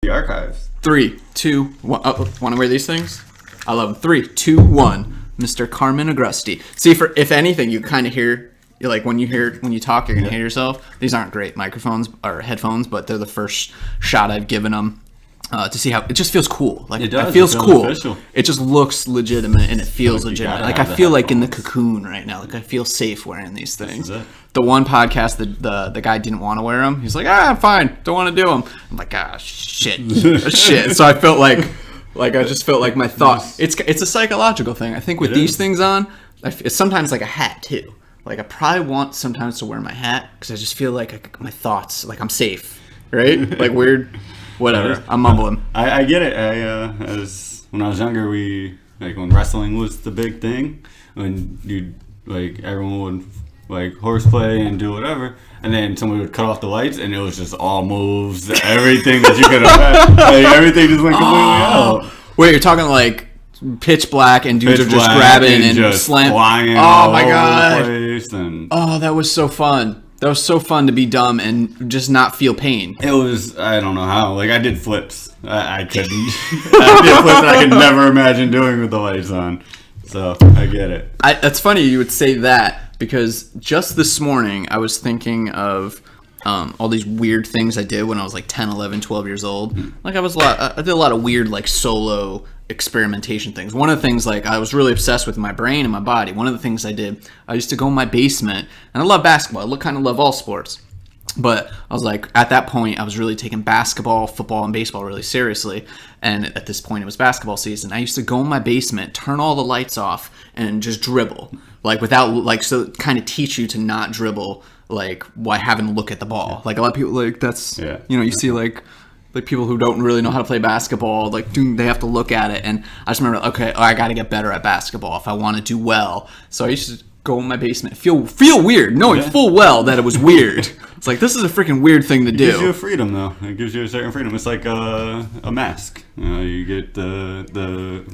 The archives. 3, 2, 1. Oh, want to wear these things? I love them. 3, 2, 1. Mr. Carmen Agrusti. See, if anything, you kind of hear, like when you talk, you're gonna hear yourself. These aren't great microphones or headphones, but they're the first shot I've given them to see how it just feels cool. Like it feels cool. Official. It just looks legitimate and it feels legitimate. Like I feel like in the cocoon right now. Like I feel safe wearing these things. The one podcast, the guy didn't want to wear them. He's like, I'm fine. Don't want to do them. I'm like, shit. So I felt like I just felt like my thought. It's a psychological thing. I think with these things on, it's sometimes like a hat too. Like I probably want sometimes to wear my hat because I just feel like my thoughts, like I'm safe, right? Like weird, whatever. I'm mumbling. I get it. When I was younger, when wrestling was the big thing, when everyone would horseplay and do whatever, and then somebody would cut off the lights, and it was just all moves, everything that you could have, everything just went completely out. Wait, you're talking like pitch black and dudes are just grabbing and just slam. Oh my god! That was so fun. That was so fun to be dumb and just not feel pain. It was, I don't know how. I did flips. I couldn't. I did flips that I could never imagine doing with the lights on. So I get it. That's funny you would say that. Because just this morning, I was thinking of all these weird things I did when I was like 10, 11, 12 years old. Like I did a lot of weird solo experimentation things. One of the things I was really obsessed with my brain and my body. One of the things I used to go in my basement, and I love basketball. I kind of love all sports. But I was like, at that point, I was really taking basketball, football, and baseball really seriously. And at this point, it was basketball season. I used to go in my basement, turn all the lights off, and just dribble. So kind of teach you to not dribble, while having to look at the ball. A lot of people, you see, people who don't really know how to play basketball, they have to look at it. And I just remember, I got to get better at basketball if I want to do well. So I used to go in my basement, feel weird, knowing full well that it was weird. It's like, this is a freaking weird thing to do. It gives you a freedom, though. It gives you a certain freedom. It's like a mask. You get the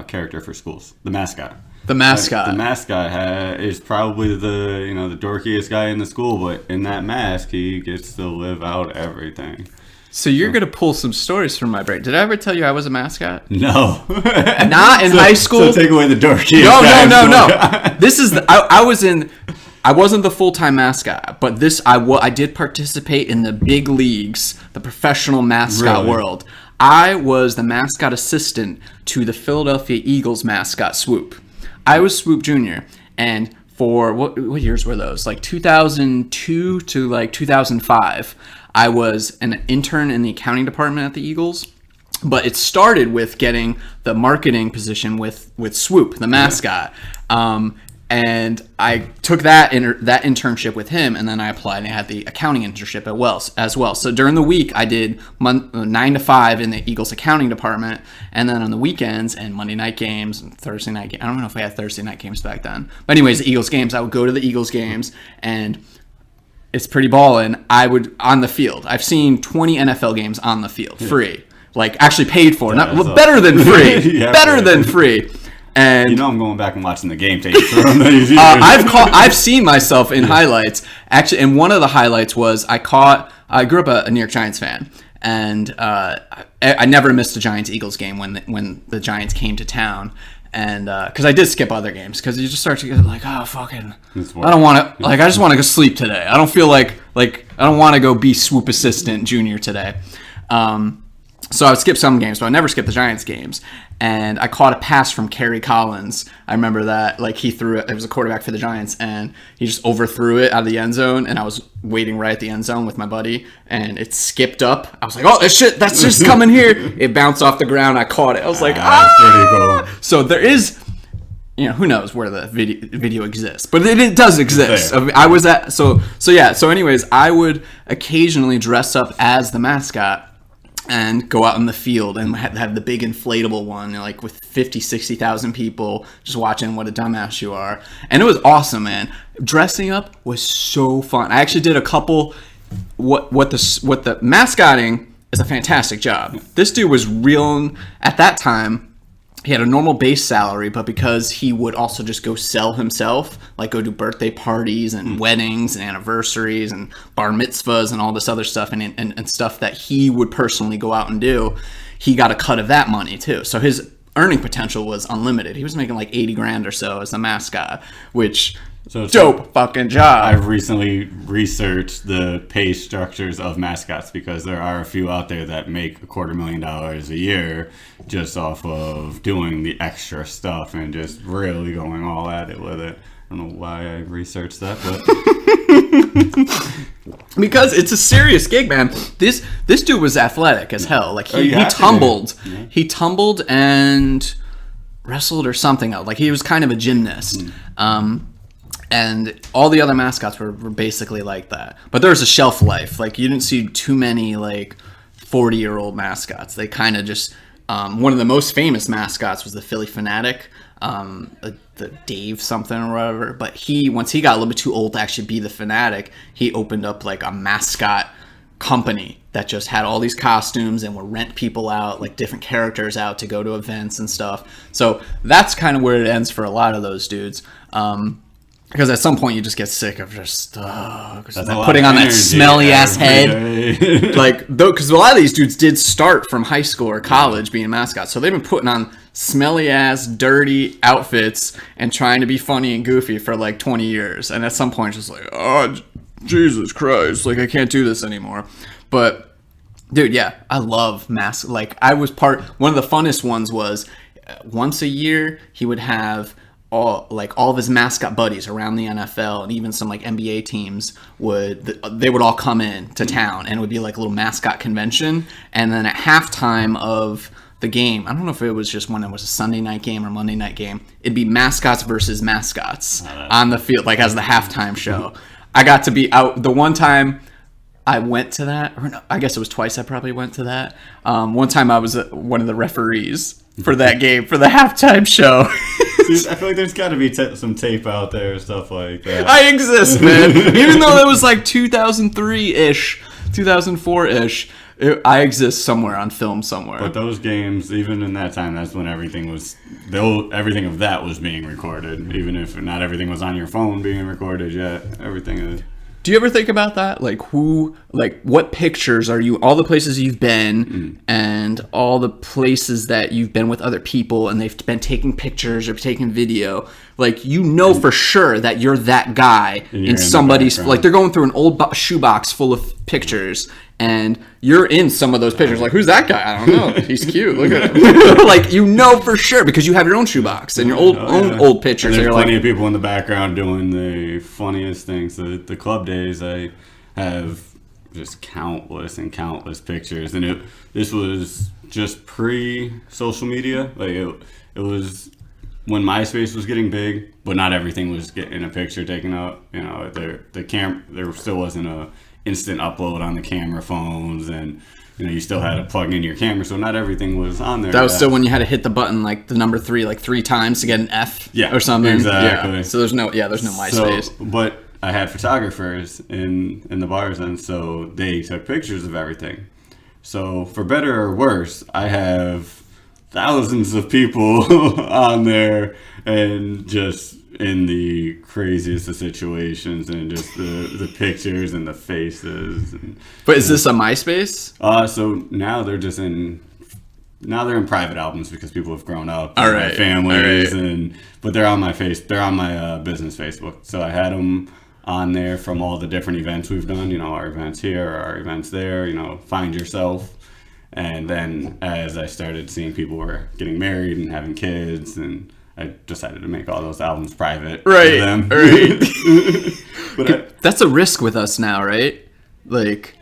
character for schools, the mascot. The mascot. The mascot is probably the dorkiest guy in the school, but in that mask, he gets to live out everything. So you're going to pull some stories from my brain. Did I ever tell you I was a mascot? No. Not in high school? So take away the dorky. No. This is... I wasn't the full-time mascot, but I did participate in the big leagues, the professional mascot world. I was the mascot assistant to the Philadelphia Eagles mascot, Swoop. I was Swoop Jr., and for... What years were those? 2002 to 2005. I was an intern in the accounting department at the Eagles, but it started with getting the marketing position with Swoop, the mascot. And I took that internship with him, and then I applied and I had the accounting internship as well. So during the week, I did 9 to 5 in the Eagles accounting department, and then on the weekends and Monday night games and Thursday night games. I don't know if we had Thursday night games back then. But anyways, the Eagles games, I would go to the Eagles games, and it's pretty ballin'. On the field. I've seen 20 NFL games on the field, free. Actually paid for. Better than free. Better than free. And I'm going back and watching the game tape. I've seen myself in highlights. Actually, and one of the highlights was I grew up a New York Giants fan, and I never missed a Giants-Eagles game when the Giants came to town. And because I did skip other games, because you just start to get fucking, I don't want to, I just want to go sleep today. I don't feel like I don't want to go be Swoop Assistant Junior today. So I would skip some games, but I never skipped the Giants games. And I caught a pass from Kerry Collins. I remember that, he threw it. It was a quarterback for the Giants, and he just overthrew it out of the end zone. And I was waiting right at the end zone with my buddy, and it skipped up. I was like, "Oh, that's just coming here!" It bounced off the ground. I caught it. I was like, "Ah!" That's pretty cool. So there is, who knows where the video exists, but it does exist. I was at so yeah. So anyways, I would occasionally dress up as the mascot and go out in the field and have the big inflatable one, with 50, 60,000 people just watching what a dumbass you are. And it was awesome, man. Dressing up was so fun. I actually did a couple. What the mascotting is a fantastic job. This dude was real at that time. he had a normal base salary, but because he would also just go sell himself, like go do birthday parties and weddings and anniversaries and bar mitzvahs and all this other stuff and stuff that he would personally go out and do, he got a cut of that money too. So his earning potential was unlimited. He was making like 80 grand or so as the mascot, which dope fucking job. I've recently researched the pay structures of mascots because there are a few out there that make $250,000 a year just off of doing the extra stuff and just really going all at it with it. I don't know why I researched that, but because it's a serious gig, man. This dude was athletic as hell. Like he tumbled. Yeah. He tumbled and wrestled or something else. Like he was kind of a gymnast. And all the other mascots were basically like that. But there's a shelf life. Like, you didn't see too many, like, 40-year-old mascots. They kind of just... one of the most famous mascots was the Philly Fanatic, the Dave something or whatever. But once he got a little bit too old to actually be the Fanatic, he opened up, like, a mascot company that just had all these costumes and would rent people out, like, different characters out to go to events and stuff. So that's kind of where it ends for a lot of those dudes. Because at some point you just get sick of just putting on that smelly ass head, like because a lot of these dudes did start from high school or college being mascots, so they've been putting on smelly ass, dirty outfits and trying to be funny and goofy for like 20 years, and at some point it's just like, oh Jesus Christ, like I can't do this anymore. But dude, yeah, I love masks. Like one of the funnest ones was once a year he would have all of his mascot buddies around the NFL and even some like NBA teams would all come in to town, and it would be like a little mascot convention. And then at halftime of the game, I don't know if it was just when it was a Sunday night game or Monday night game, it'd be mascots versus mascots on the field, like as the halftime show. I got to be out the one time I went to that, or no, I guess it was twice I probably went to that. One time I was one of the referees for that game, for the halftime show. I feel like there's got to be some tape out there or stuff like that. I exist, man. Even though that was like 2003-ish, 2004-ish, I exist somewhere on film somewhere. But those games, even in that time, that's when everything of that was being recorded. Even if not everything was on your phone being recorded yet, everything is... Do you ever think about that? Like what pictures are you, all the places you've been and all the places that you've been with other people and they've been taking pictures or taking video, like, for sure that you're that guy in somebody's, like they're going through an old shoebox full of pictures and you're in some of those pictures. Like, who's that guy? I don't know. He's cute. Look at him. Like, for sure because you have your own shoebox and your old pictures. And there's plenty of people in the background doing the funniest things. The club days, I have just countless and countless pictures. And this was just pre-social media. Like, it was when MySpace was getting big, but not everything was getting a picture taken up. There still wasn't a instant upload on the camera phones, and you still had to plug in your camera, so not everything was on there. That was still when you had to hit the button, like the number 3, like 3 times to get an F or something. Exactly. Yeah. So there's no MySpace. So, but I had photographers in the bars, and so they took pictures of everything. So for better or worse, I have thousands of people on there, and just in the craziest of situations, and just the pictures and the faces. But is this a MySpace? So now they're in private albums because people have grown up, all right, families, but they're on my business Facebook. So I had them on there from all the different events we've done. Our events here, our events there. Find yourself. And then as I started seeing people were getting married and having kids, and I decided to make all those albums private for them. Right. But that's a risk with us now, right? Like,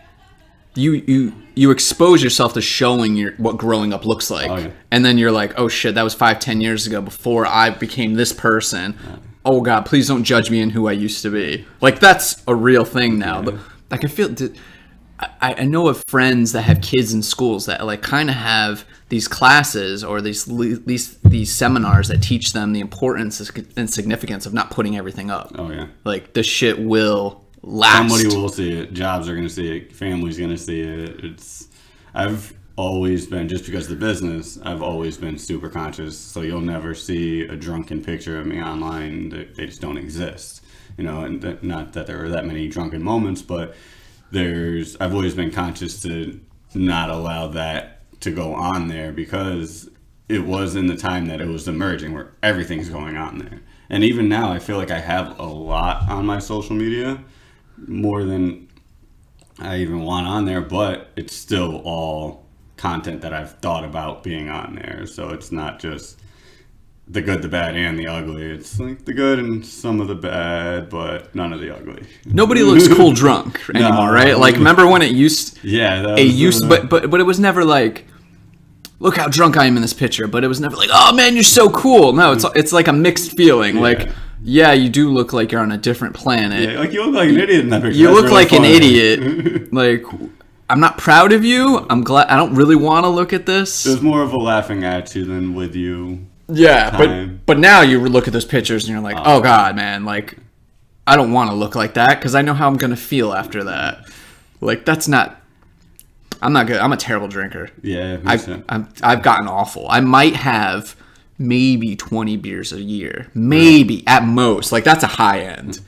you expose yourself to showing what growing up looks like. Oh, yeah. And then you're like, oh shit, that was 5-10 years ago before I became this person. Yeah. Oh God, please don't judge me in who I used to be. Like, that's a real thing now. Yeah. I can feel... I know of friends that have kids in schools that like kind of have these classes or these seminars that teach them the importance and significance of not putting everything up. Oh yeah. Like, this shit will last. Somebody will see it. Jobs are going to see it. Family's going to see it. always been, just because of the business, I've always been super conscious. So you'll never see a drunken picture of me online. They just don't exist. You know, and not that there are that many drunken moments, but I've always been conscious to not allow that to go on there, because it was in the time that it was emerging where everything's going on there. And even now, I feel like I have a lot on my social media, more than I even want on there, but it's still all content that I've thought about being on there. So it's not just the good, the bad, and the ugly. It's like the good and some of the bad, but none of the ugly. Nobody looks cool drunk anymore, right? Like, remember when it used? Yeah, but it was never like, look how drunk I am in this picture. But it was never like, oh man, you're so cool. No, it's like a mixed feeling. Yeah. Like, yeah, you do look like you're on a different planet. Yeah, like you look like an idiot in that picture. You look like an idiot. Like, I'm not proud of you. I'm glad. I don't really want to look at this. There's more of a laughing at you than with you. Yeah, but now you look at those pictures and you're like, oh god, man, like, I don't want to look like that because I know how I'm gonna feel after that. Like, I'm not good. I'm a terrible drinker. Yeah, I've gotten awful. I might have maybe 20 beers a year, maybe at most. Like, that's a high end,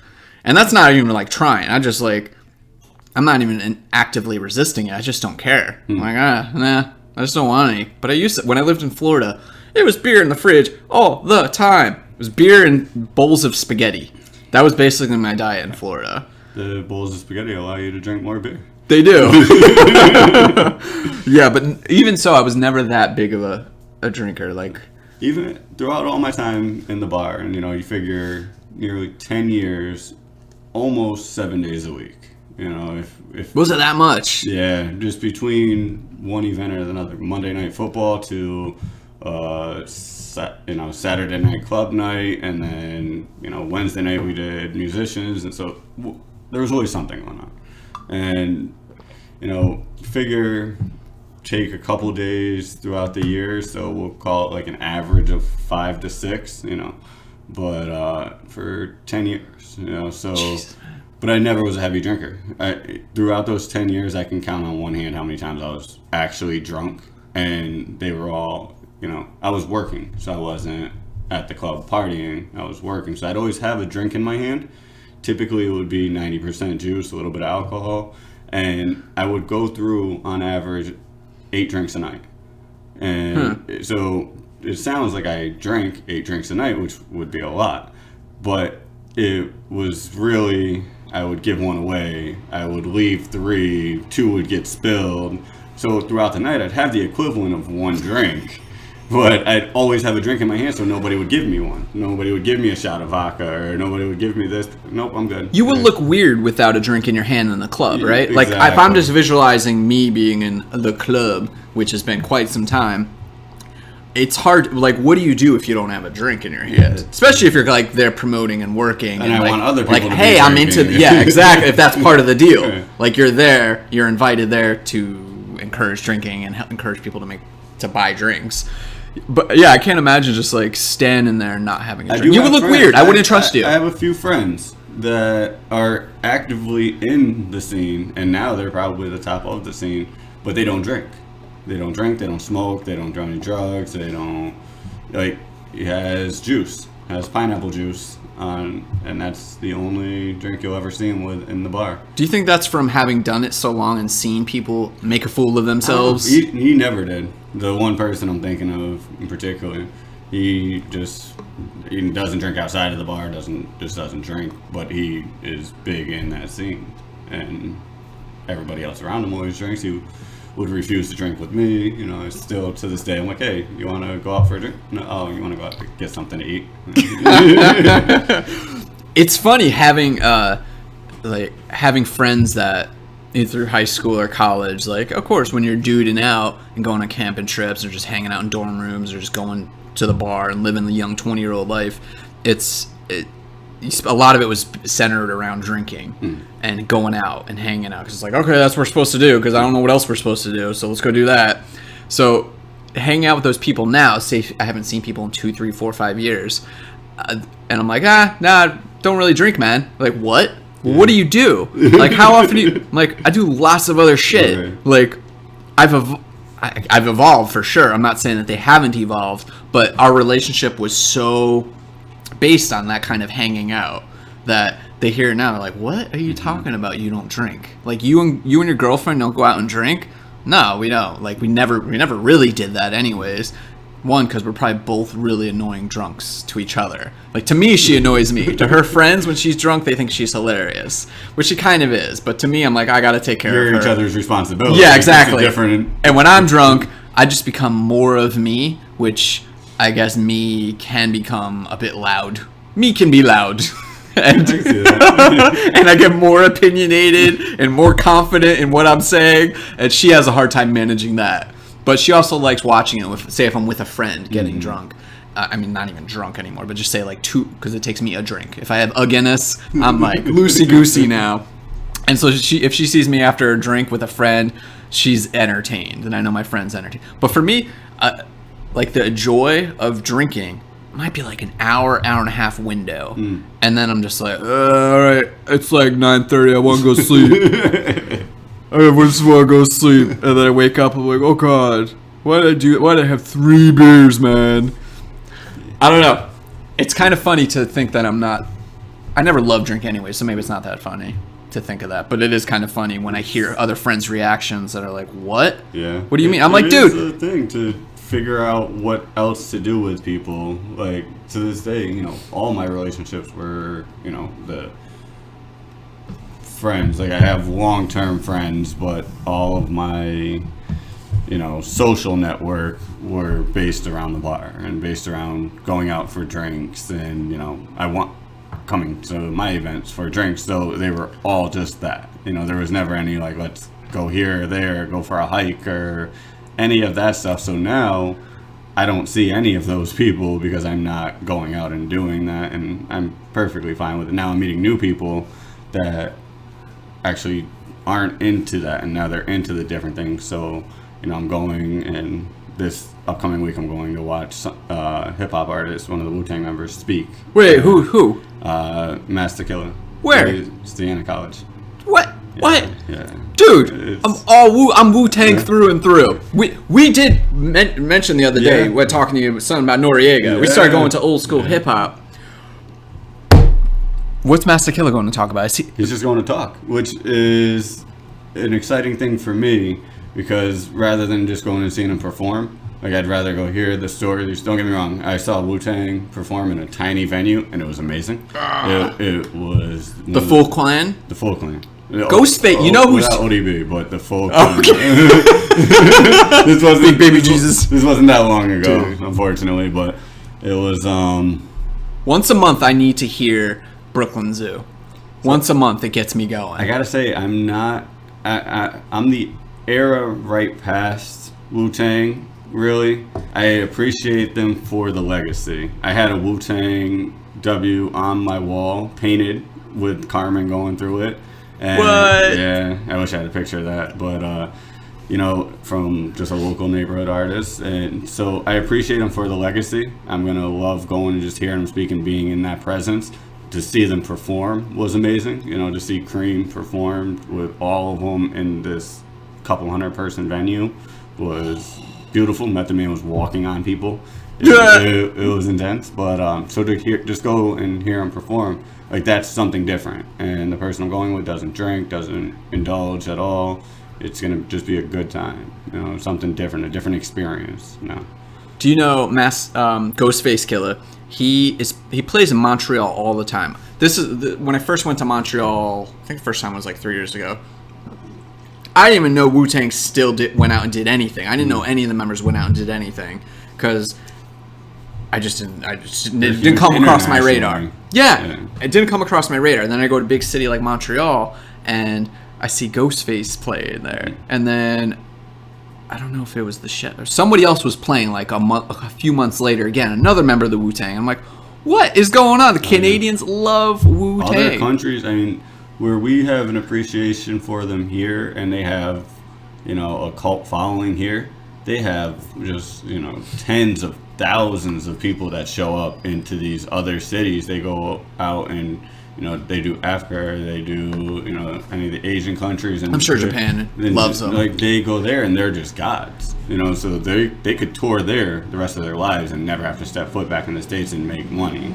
and that's not even like trying. I'm not even actively resisting it. I just don't care. I'm like, nah, I just don't want any. But I used to, when I lived in Florida, it was beer in the fridge all the time. It was beer and bowls of spaghetti. That was basically my diet in Florida. The bowls of spaghetti allow you to drink more beer. They do. Yeah, but even so, I was never that big of a drinker. Like, even throughout all my time in the bar, and you figure nearly 10 years, almost 7 days a week. If was it that much? Yeah, just between one event or another, Monday night football to Saturday night club night, and then Wednesday night we did musicians, and so there was always something going on. And figure take a couple days throughout the year, so we'll call it like an average of 5 to 6, but for 10 years, so. Jesus. But I never was a heavy drinker. Throughout those 10 years, I can count on one hand how many times I was actually drunk, and they were all, I was working, so I wasn't at the club partying. I was working, so I'd always have a drink in my hand. Typically, it would be 90% juice, a little bit of alcohol, and I would go through, on average, 8 drinks a night. And so it sounds like I drank 8 drinks a night, which would be a lot, but it was really, I would give one away, I would leave 3, 2 would get spilled. So throughout the night, I'd have the equivalent of 1 drink, but I'd always have a drink in my hand, so nobody would give me one. Nobody would give me a shot of vodka, or nobody would give me this. Nope, I'm good. You would look weird without a drink in your hand in the club, right? Exactly. Like, if I'm just visualizing me being in the club, which has been quite some time, it's hard. Like, what do you do if you don't have a drink in your hand? Especially if you're like there promoting and working, and I want other people to hey, I'm into yeah, exactly. If that's part of the deal, like you're there, you're invited there to encourage drinking and encourage people to buy drinks. But yeah, I can't imagine just like standing there and not having a drink. You would look weird. I wouldn't trust you. I have a few friends that are actively in the scene, and now they're probably the top of the scene, but they don't drink. They don't drink, they don't smoke, they don't do any drugs, they don't, he has juice, has pineapple juice, and that's the only drink you'll ever see him with in the bar. Do you think that's from having done it so long and seen people make a fool of themselves? He never did. The one person I'm thinking of in particular, he doesn't drink outside of the bar, doesn't drink, but he is big in that scene, and everybody else around him always drinks. He would refuse to drink with me. Still to this day, I'm like, hey, you want to go out for a drink? No, oh, you want to go out to get something to eat? It's funny having friends that either through high school or college, like, of course, when you're duding out and going on camping trips or just hanging out in dorm rooms or just going to the bar and living the young 20-year-old life, a lot of it was centered around drinking and going out and hanging out, because it's like, okay, that's what we're supposed to do, because I don't know what else we're supposed to do, so let's go do that. So hanging out with those people now, say I haven't seen people in 2, 3, 4, 5 years, and I'm like, nah, don't really drink, man. Like, what? Well, what do you do? Like, how often do you... I'm like, I do lots of other shit. Okay. Like, I've evolved for sure. I'm not saying that they haven't evolved, but our relationship was so based on that kind of hanging out that they hear it now. They're like, "What are you talking about? You don't drink? Like you and your girlfriend don't go out and drink?" No, we don't. Like we never really did that, anyways. One, because we're probably both really annoying drunks to each other. Like, to me, she annoys me. To her friends, when she's drunk, they think she's hilarious, which she kind of is. But to me, I'm like, I gotta take care of her. You're each other's responsibility. Yeah, exactly. And when I'm drunk, I just become more of me, which I guess me can become a bit loud. Me can be loud. And, and I get more opinionated and more confident in what I'm saying. And she has a hard time managing that. But she also likes watching it with, say, if I'm with a friend getting drunk. I mean, not even drunk anymore, but just say like two, because it takes me a drink. If I have a Guinness, I'm like loosey-goosey now. And so if she sees me after a drink with a friend, she's entertained. And I know my friend's entertained. But for me, like the joy of drinking might be like an hour and a half window. And then I'm just like, all right, it's like 9:30. I want to go sleep. I just want to go sleep. And then I wake up, I'm like, oh God, why did I have 3 beers, man? I don't know. It's kind of funny to think that I never loved drink anyway, so maybe it's not that funny to think of that. But it is kind of funny when I hear other friends' reactions that are like, what? Yeah. What do you mean? I'm like, dude. It's a thing to figure out what else to do with people. Like, to this day, all my relationships were, the friends. Like, I have long-term friends, but all of my social network were based around the bar and based around going out for drinks, and I want coming to my events for drinks, so they were all just that. There was never any like, let's go here or there, go for a hike or any of that stuff. So now I don't see any of those people because I'm not going out and doing that, and I'm perfectly fine with it. Now I'm meeting new people that actually aren't into that, and now they're into the different things. So I'm going, and this upcoming week I'm going to watch hip-hop artist, one of the Wu-Tang members, speak. Wait, who? Master Killer. Where? It's Indiana College. What? Yeah, What? Yeah. Dude, I'm Wu-Tang through and through. We did mention the other day, we're talking to you something about Noriega. Yeah. We started going to old school hip-hop. What's Master Killer going to talk about? He's just going to talk, which is an exciting thing for me, because rather than just going and seeing him perform, like, I'd rather go hear the stories. Don't get me wrong, I saw Wu-Tang perform in a tiny venue, and it was amazing. It was The full clan? The full clan. Ghostface, you know who's... Not ODB, but the full clan. Okay. This wasn't Big Baby Jesus. This wasn't that long ago, Dude. Unfortunately, but it was... Once a month, I need to hear Brooklyn Zoo. Once a month, it gets me going. I gotta say, I'm not... I'm the era right past Wu-Tang, really. I appreciate them for the legacy. I had a Wu-Tang W on my wall, painted with Carmen going through it. And what? Yeah, I wish I had a picture of that, but from just a local neighborhood artist. And so I appreciate them for the legacy. I'm gonna love going and just hearing them speak and being in that presence. To see them perform was amazing. To see Cream performed with all of them in this couple 100-person venue was beautiful. Method Man was walking on people. It was intense, but so to just go and hear him perform, like, that's something different. And the person I'm going with doesn't drink, doesn't indulge at all. It's gonna just be a good time, something different, a different experience. Do you know Ghostface Killer? He plays in Montreal all the time. This is when I first went to Montreal. I think the first time was like 3 years ago. I didn't even know Wu-Tang still went out and did anything. I didn't know any of the members went out and did anything because it didn't come across my radar. Yeah, it didn't come across my radar. And then I go to a big city like Montreal and I see Ghostface play there. And then I don't know if it was the Chef or somebody else was playing like a few months later. Again, another member of the Wu-Tang. I'm like, what is going on? The Canadians love Wu-Tang. Other countries, I mean, where we have an appreciation for them here, and they have, a cult following here, they have just, tens of thousands of people that show up into these other cities. They go out and, they do Africa, they do any of the Asian countries, and I'm sure Japan loves them. Like they go there and they're just gods, so they could tour there the rest of their lives and never have to step foot back in the States and make money.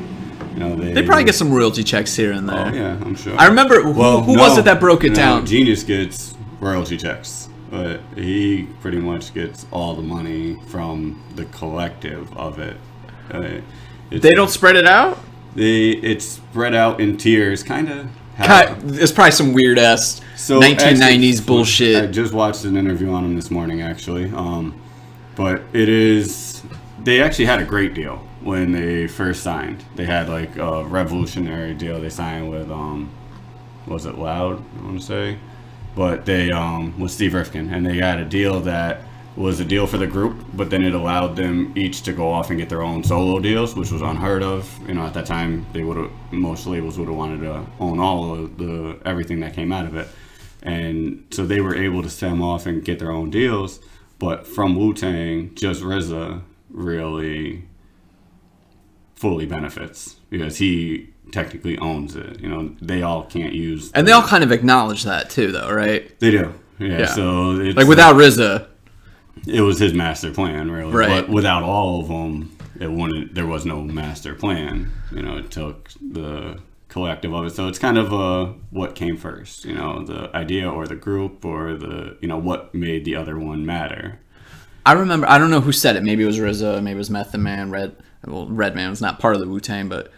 They probably get some royalty checks here and there. Oh yeah, I'm sure. I remember who was it that broke it down? Genius gets royalty checks, but he pretty much gets all the money from the collective of it. They don't spread it out? It's spread out in tiers, kind of. It's probably some weird ass 1990s bullshit. I just watched an interview on him this morning, actually. But they actually had a great deal when they first signed. They had like a revolutionary deal they signed with, was it Loud, I want to say? But they, with Steve Rifkin, and they had a deal that was a deal for the group, but then it allowed them each to go off and get their own solo deals, which was unheard of. At that time, most labels would have wanted to own all of everything that came out of it. And so they were able to stem off and get their own deals, but from Wu-Tang, just RZA really fully benefits because he technically owns it. They all can't use... And they all kind of acknowledge that too, though, right? They do. Yeah. So it's like without RZA... It was his master plan, really. Right. But without all of them, there was no master plan. It took the collective of it. So it's kind of what came first, the idea or the group or what made the other one matter. I remember, I don't know who said it. Maybe it was RZA, maybe it was Method Man, Redman was not part of the Wu-Tang, but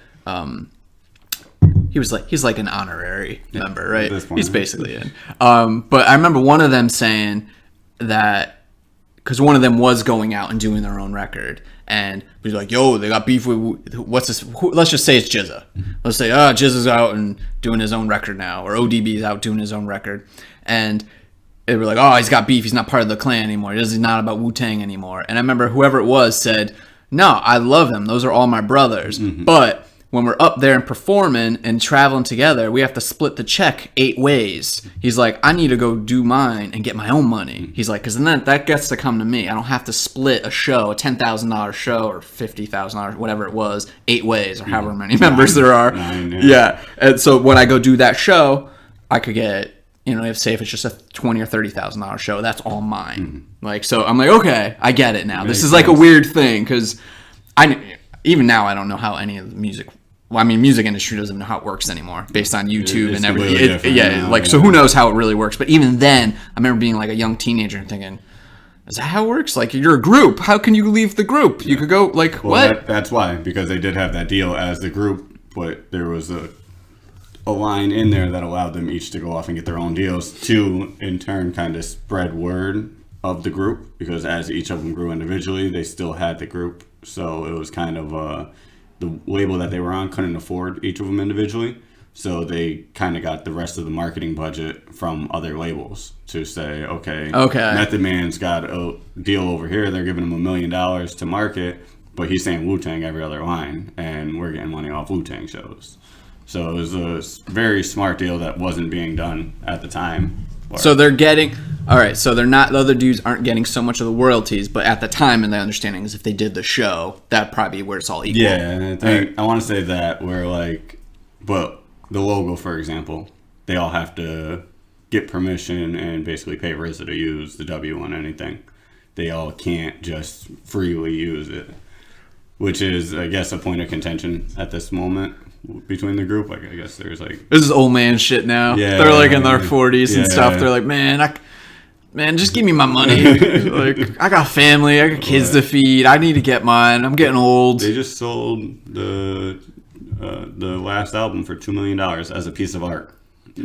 he's like an honorary member, right? He's basically in. But I remember one of them saying that, because one of them was going out and doing their own record, and he's like, "Yo, they got beef with what's this? Let's just say it's Jizza. Let's say, Jizza's out and doing his own record now, or ODB's out doing his own record." And they were like, "Oh, he's got beef. He's not part of the clan anymore. He's not about Wu-Tang anymore." And I remember whoever it was said, "No, I love him. Those are all my brothers. But when we're up there and performing and traveling together, we have to split the check 8 ways." He's like, "I need to go do mine and get my own money." He's like, because then that gets to come to me. I don't have to split a show, a $10,000 show or $50,000, whatever it was, 8 ways or however many members there are. Yeah. And so when I go do that show, I could get, say if it's just a $20,000 or $30,000 show, that's all mine. Like, so I'm like, okay, I get it now. This is like a weird thing because even now I don't know how any of the music. Well, I mean, music industry doesn't know how it works anymore, based on YouTube and everything. So who knows how it really works? But even then, I remember being like a young teenager and thinking, "Is that how it works? Like, you're a group. How can you leave the group? You could go like what?" That's why, because they did have that deal as the group, but there was a line in there that allowed them each to go off and get their own deals to, in turn, kind of spread word of the group, because as each of them grew individually, they still had the group. So it was kind of the label that they were on couldn't afford each of them individually. So they kind of got the rest of the marketing budget from other labels to say, okay, Method Man's got a deal over here. They're giving him $1 million to market, but he's saying Wu-Tang every other line, and we're getting money off Wu-Tang shows. So it was a very smart deal that wasn't being done at the time. So they're getting... All right, so they're not, the other dudes aren't getting so much of the royalties, but at the time, and the understanding is if they did the show, that'd probably be where it's all equal. Yeah, and I want to say that where but the logo, for example, they all have to get permission and basically pay RZA to use the W on anything. They all can't just freely use it, which is, I guess, a point of contention at this moment between the group. Like, I guess there's this is old man shit now. Yeah, they're in their 40s and stuff. They're like, man, just give me my money. Like, I got family, I got kids to feed. I need to get mine. I'm getting old. They just sold the last album for $2 million as a piece of art.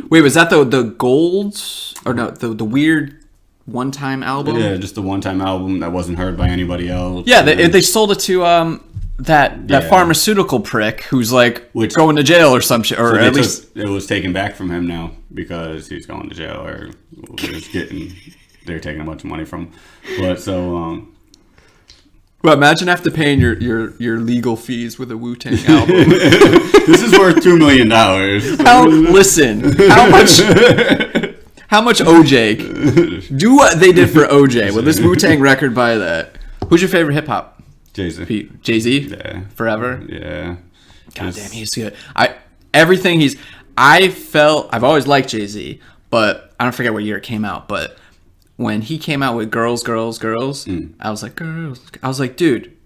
Wait, was that the gold or no? The weird one-time album? Yeah, just the one-time album that wasn't heard by anybody else. Yeah, they sold it to that pharmaceutical prick who's going to jail or some shit, or at least it was taken back from him now because he's going to jail or they're taking a bunch of money from him. But so well, imagine after paying your legal fees with a Wu-Tang album. This is worth $2 million. How much OJ? Do what they did for OJ. Will this Wu-Tang record buy that? Who's your favorite hip hop? Jay-Z. Jay-Z? Yeah. Forever? Yeah. God damn, he's good. everything I've always liked Jay-Z, but I don't forget what year it came out, but when he came out with Girls, Girls, Girls, I was like, girls. I was like, dude,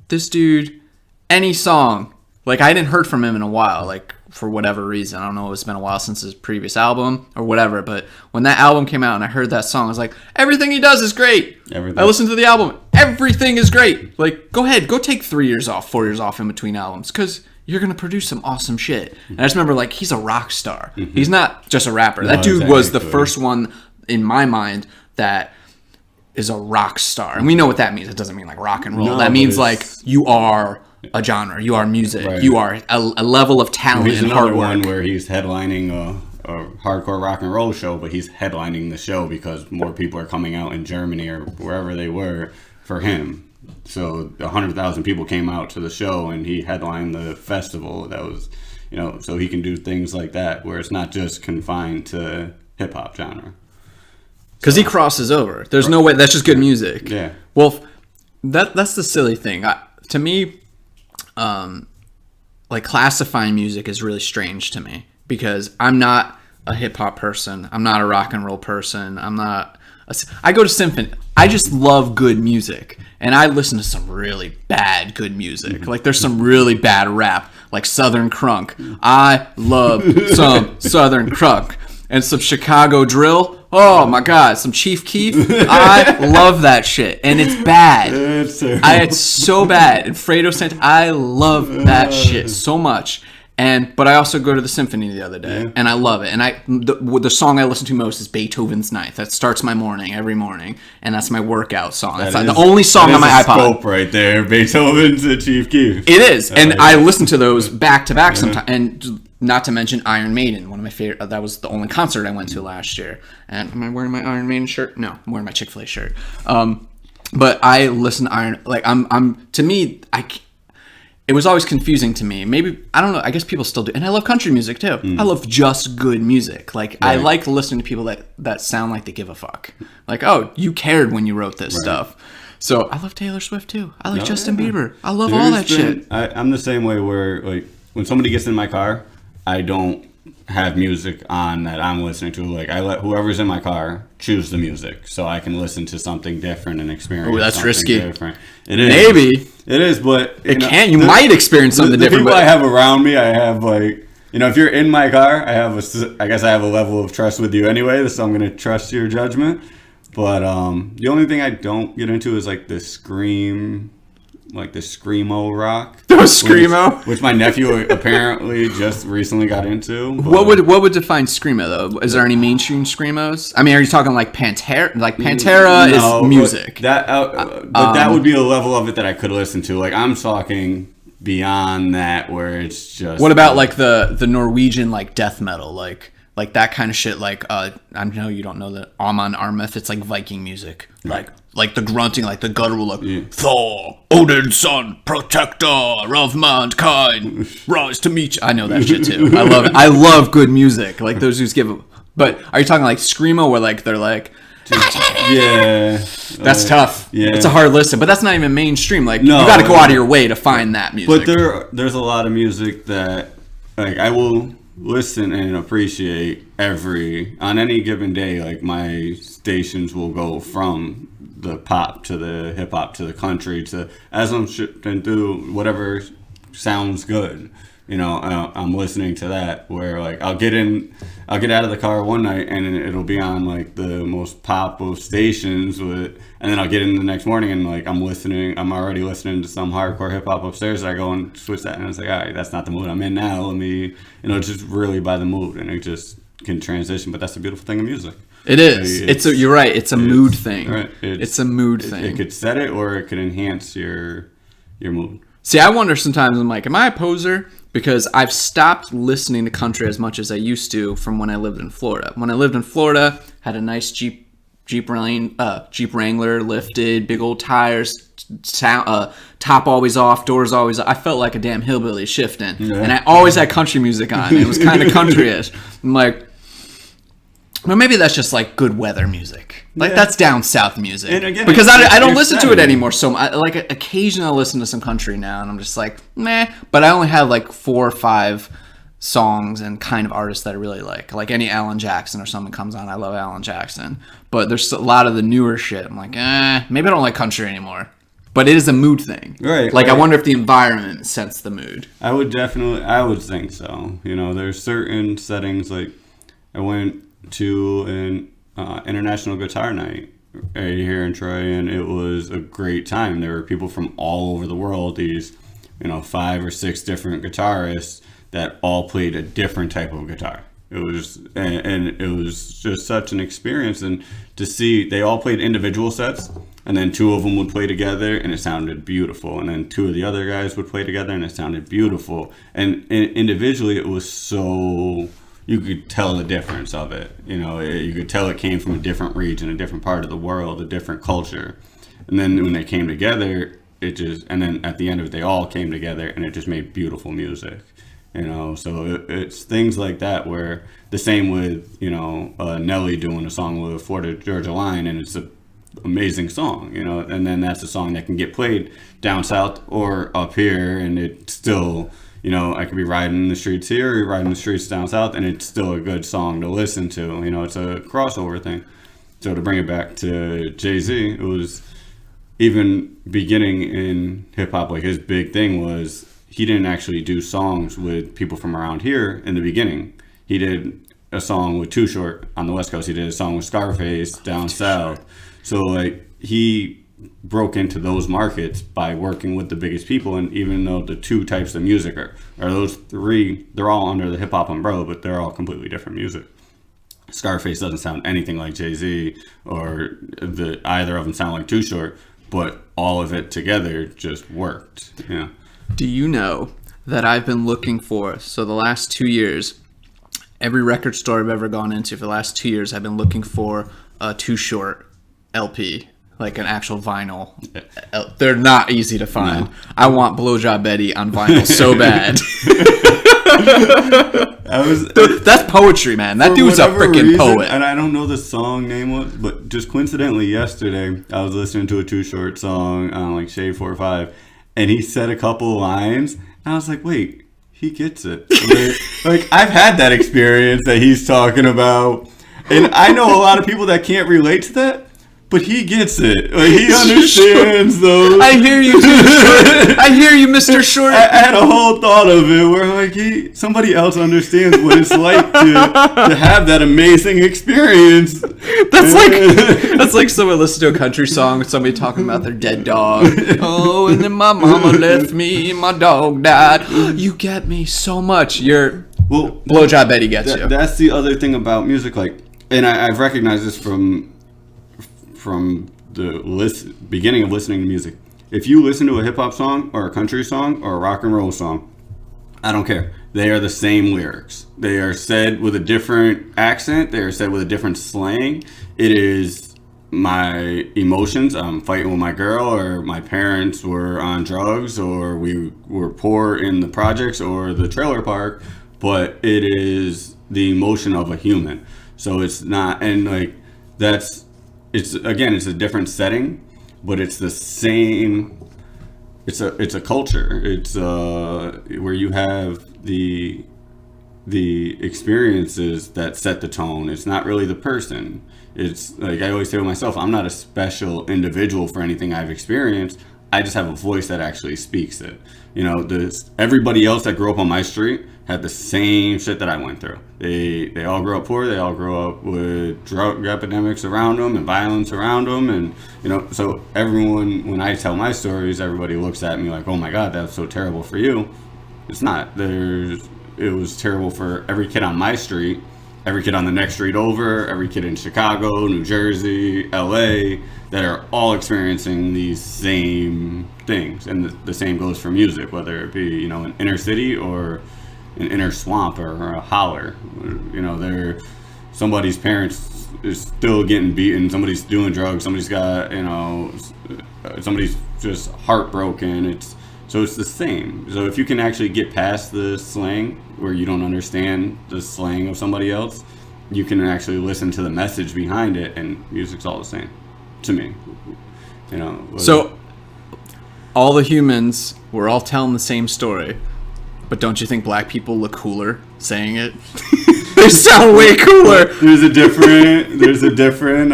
this dude, any song, like I hadn't heard from him in a while, like for whatever reason. I don't know, it's been a while since his previous album or whatever, but when that album came out and I heard that song, I was like, everything he does is great. I listened to the album. Everything is great. Like, go ahead, go take 3 years off, 4 years off in between albums, because you're going to produce some awesome shit. And I just remember, like, he's a rock star. He's not just a rapper. That dude was the first one in my mind that is a rock star. And we know what that means. It doesn't mean like rock and roll. No, that means like you are a genre. You are music. Right. You are a level of talent and hard work. He's another one where he's headlining a hardcore rock and roll show, but he's headlining the show because more people are coming out in Germany or wherever they were for him. So 100,000 people came out to the show and he headlined the festival. That was, so he can do things like that where it's not just confined to hip hop genre. Because he crosses over. There's no way. That's just good music. Yeah. Well, that's the silly thing. To me, like classifying music is really strange to me because I'm not a hip hop person. I'm not a rock and roll person. I go to symphony. I just love good music, and I listen to some really bad good music. Like there's some really bad rap, like Southern Crunk. I love some Southern Crunk and some Chicago drill. Oh my God, some Chief Keef. I love that shit, and it's bad. It's so bad. And Fredo Sant. I love that shit so much. But I also go to the symphony the other day, and I love it. And the song I listen to most is Beethoven's Ninth. That starts my morning every morning, and that's my workout song. That's the only song on my iPod. Scope right there, Beethoven's and Chief Keef. It is, and I listen to those back to back sometimes. And not to mention Iron Maiden, one of my favorite. That was the only concert I went to last year. And am I wearing my Iron Maiden shirt? No, I'm wearing my Chick-fil-A shirt. But I listen to Iron. Like to me, it was always confusing to me. Maybe, I don't know, I guess people still do. And I love country music too. I love just good music. Like, I like listening to people that sound like they give a fuck. Like, oh, you cared when you wrote this stuff. So I love Taylor Swift too. I like Justin Bieber. I love all that shit. I'm the same way where, like, when somebody gets in my car, I don't have music on that I'm listening to. Like, I let whoever's in my car choose the music so I can listen to something different and experience. Oh, that's risky. Different. It is. Maybe. It is, but you might experience something different. The people I have around me, I have like, if you're in my car, I guess I have a level of trust with you anyway, so I'm going to trust your judgment. But the only thing I don't get into is like the screamo rock. Screamo? Which my nephew apparently just recently got into. What would define screamo though? Is there any mainstream screamos? I mean, are you talking like Pantera? Like Pantera is music. But that would be a level of it that I could listen to. Like I'm talking beyond that where it's just. What about like the Norwegian like death metal like that kind of shit? Like I know you don't know that Amon Amarth. It's like Viking music. Like the grunting, like the guttural, like Thor, Odin's son, protector of mankind, rise to meet you. I know that shit too. I love it. I love good music. Like those dudes give. But are you talking like screamo, where like they're like, that's tough. Yeah, it's a hard listen, but that's not even mainstream. Like you got to go out of your way to find that music. But there's a lot of music that like I will listen and appreciate on any given day. Like my stations will go from the pop to the hip hop to the country to as I'm shifting through whatever sounds good. I'm listening to that where like I'll get out of the car one night and it'll be on like the most pop of stations and then I'll get in the next morning and like I'm already listening to some hardcore hip hop upstairs and I go and switch that and it's like, all right, that's not the mood I'm in now. Let me, just really by the mood and it just can transition. But that's the beautiful thing of music. It is. You're right. It's a mood thing. Right. It's a mood thing. It could set it or it could enhance your mood. See, I wonder sometimes, I'm like, am I a poser? Because I've stopped listening to country as much as I used to from when I lived in Florida. When I lived in Florida, had a nice Jeep Wrangler, lifted, big old tires, top always off, doors always off. I felt like a damn hillbilly shifting. Yeah. And I always had country music on. It was kind of country-ish. I'm like, well, maybe that's just like good weather music. Like that's down south music. And again, because I don't listen to it anymore. So like occasionally I listen to some country now, and I'm just like, meh. But I only have like 4 or 5 songs and kind of artists that I really like any Alan Jackson or something comes on. I love Alan Jackson, but there's a lot of the newer shit. I'm like, maybe I don't like country anymore. But it is a mood thing, right? Like, I wonder if the environment sets the mood. I would think so. You know, there's certain settings. Like, I went to an international guitar night right here in Troy, and it was a great time. There were people from all over the world. These, 5 or 6 different guitarists that all played a different type of guitar. It was, and it was just such an experience. And to see, they all played individual sets, and then 2 of them would play together, and it sounded beautiful. And then 2 of the other guys would play together, and it sounded beautiful. And individually, it was so, you could tell the difference of it. You could tell it came from a different region, a different part of the world, a different culture. And then when they came together, and then at the end of it, they all came together, and it just made beautiful music. So it's things like that, where the same with, Nelly doing a song with Florida Georgia Line, and it's an amazing song, and then that's a song that can get played down south or up here, and it's still, I could be riding the streets here or riding the streets down south, and it's still a good song to listen to. It's a crossover thing. So to bring it back to Jay-Z, it was even beginning in hip-hop, like his big thing was, he didn't actually do songs with people from around here in the beginning. He did a song with Too Short on the West Coast. He did a song with Scarface down south. So, like, he broke into those markets by working with the biggest people. And even though the 2 types of music are those 3, they're all under the hip-hop umbrella, but they're all completely different music. Scarface doesn't sound anything like Jay-Z, or either of them sound like Too Short, but all of it together just worked. Yeah. Do you know that I've been looking for, so the last 2 years, every record store I've ever gone into for the last 2 years, I've been looking for a Too Short LP, like an actual vinyl. They're not easy to find. No. I want Blowjob Betty on vinyl so bad. That's poetry, man. That dude's a freaking poet. And I don't know the song name, but just coincidentally yesterday, I was listening to a Too Short song on like Shade 4-5, and he said a couple lines, and I was like, wait, he gets it. Like, I've had that experience that he's talking about, and I know a lot of people that can't relate to that, but he gets it. Like, he understands those. I hear you, Short. I hear you, Mr. Short. I had a whole thought of it where, like, somebody else understands what it's like to have that amazing experience. That's like someone listening to a country song with somebody talking about their dead dog. Oh, and then my mama left me and my dog died. You get me so much. Blowjob Betty gets you. That's the other thing about music, like, and I've recognized this from the beginning of listening to music. If you listen to a hip-hop song or a country song or a rock and roll song, I don't care. They are the same lyrics. They are said with a different accent. They are said with a different slang. It is my emotions. I'm fighting with my girl, or my parents were on drugs, or we were poor in the projects or the trailer park, but it is the emotion of a human. So it's not, and like, it's a different setting, but it's the same. It's a culture. It's where you have the experiences that set the tone. It's not really the person. It's like I always say to myself, I'm not a special individual for anything I've experienced. I just have a voice that actually speaks it. Everybody else that grew up on my street had the same shit that I went through. They all grew up poor. They all grew up with drug epidemics around them and violence around them. And, so everyone, when I tell my stories, everybody looks at me like, oh my God, that's so terrible for you. It's not. It was terrible for every kid on my street, every kid on the next street over, every kid in Chicago, New Jersey, LA, that are all experiencing these same things. And the same goes for music, whether it be, an inner city or an inner swamp or a holler. Somebody's parents is still getting beaten, somebody's doing drugs, somebody's got, somebody's just heartbroken. So it's the same. So if you can actually get past the slang where you don't understand the slang of somebody else, you can actually listen to the message behind it, and music's all the same to me. So all the humans, we're all telling the same story, But don't you think black people look cooler saying it? They sound way cooler. There's a different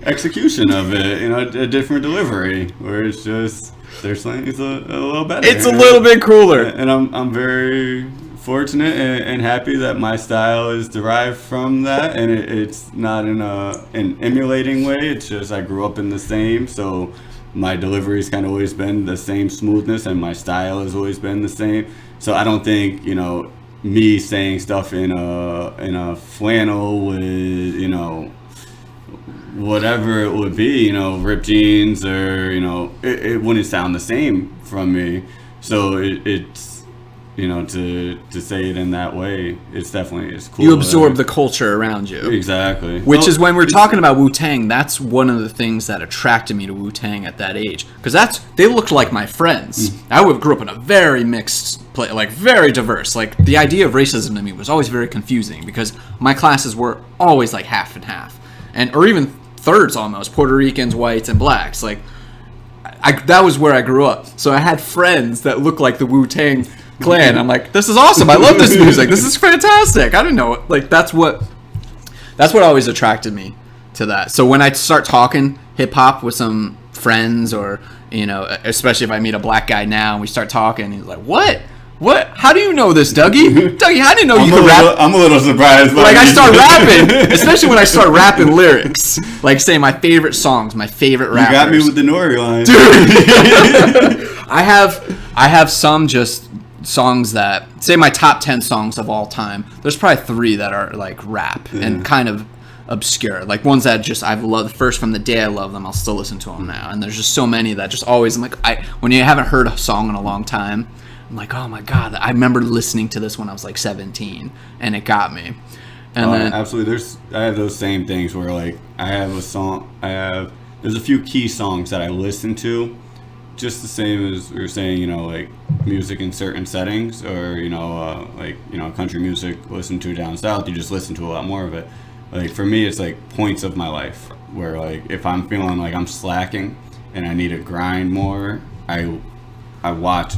execution of it, a different delivery where it's just their slang is a little better. It's a little bit cooler. And I'm very fortunate and happy that my style is derived from that, and it's not in an emulating way. It's just I grew up in the same, so my delivery's kind of always been the same smoothness, and my style has always been the same. So I don't think me saying stuff in a flannel with whatever it would be, ripped jeans or it wouldn't sound the same from me. So it's to say it in that way, it's cool. You absorb the culture around you. Exactly. Which is when we're talking about Wu-Tang, that's one of the things that attracted me to Wu-Tang at that age. Because they looked like my friends. I grew up in a very mixed place, like very diverse. Like the idea of racism to me was always very confusing because my classes were always like half and half. Or even thirds almost, Puerto Ricans, whites, and blacks. Like that was where I grew up. So I had friends that looked like the Wu-Tang Clan. I'm like, this is awesome. I love this music. This is fantastic. I didn't know it. Like that's what always attracted me to that. So when I start talking hip hop with some friends, or especially if I meet a black guy now and we start talking, he's like, what? How do you know this, Dougie? Dougie, I didn't know you could rap. I'm a little surprised. Like I start rapping, especially when I start rapping lyrics, like say my favorite songs, my favorite rappers. You got me with the Nori line, dude. I have some just songs that say my top 10 songs of all time. There's probably 3 that are like rap and kind of obscure, like ones that just I've loved first from the day I love them. I'll still listen to them now, and there's just so many that just always I'm like when you haven't heard a song in a long time, I'm like, oh my god, I remember listening to this when I was like 17 and it got me. And then absolutely, I have those same things where like I have a song, there's a few key songs that I listen to just the same as we were saying, like music in certain settings, or country music listened to down south, you just listen to a lot more of it. Like for me, it's like points of my life where like if I'm feeling like I'm slacking and I need to grind more, I watch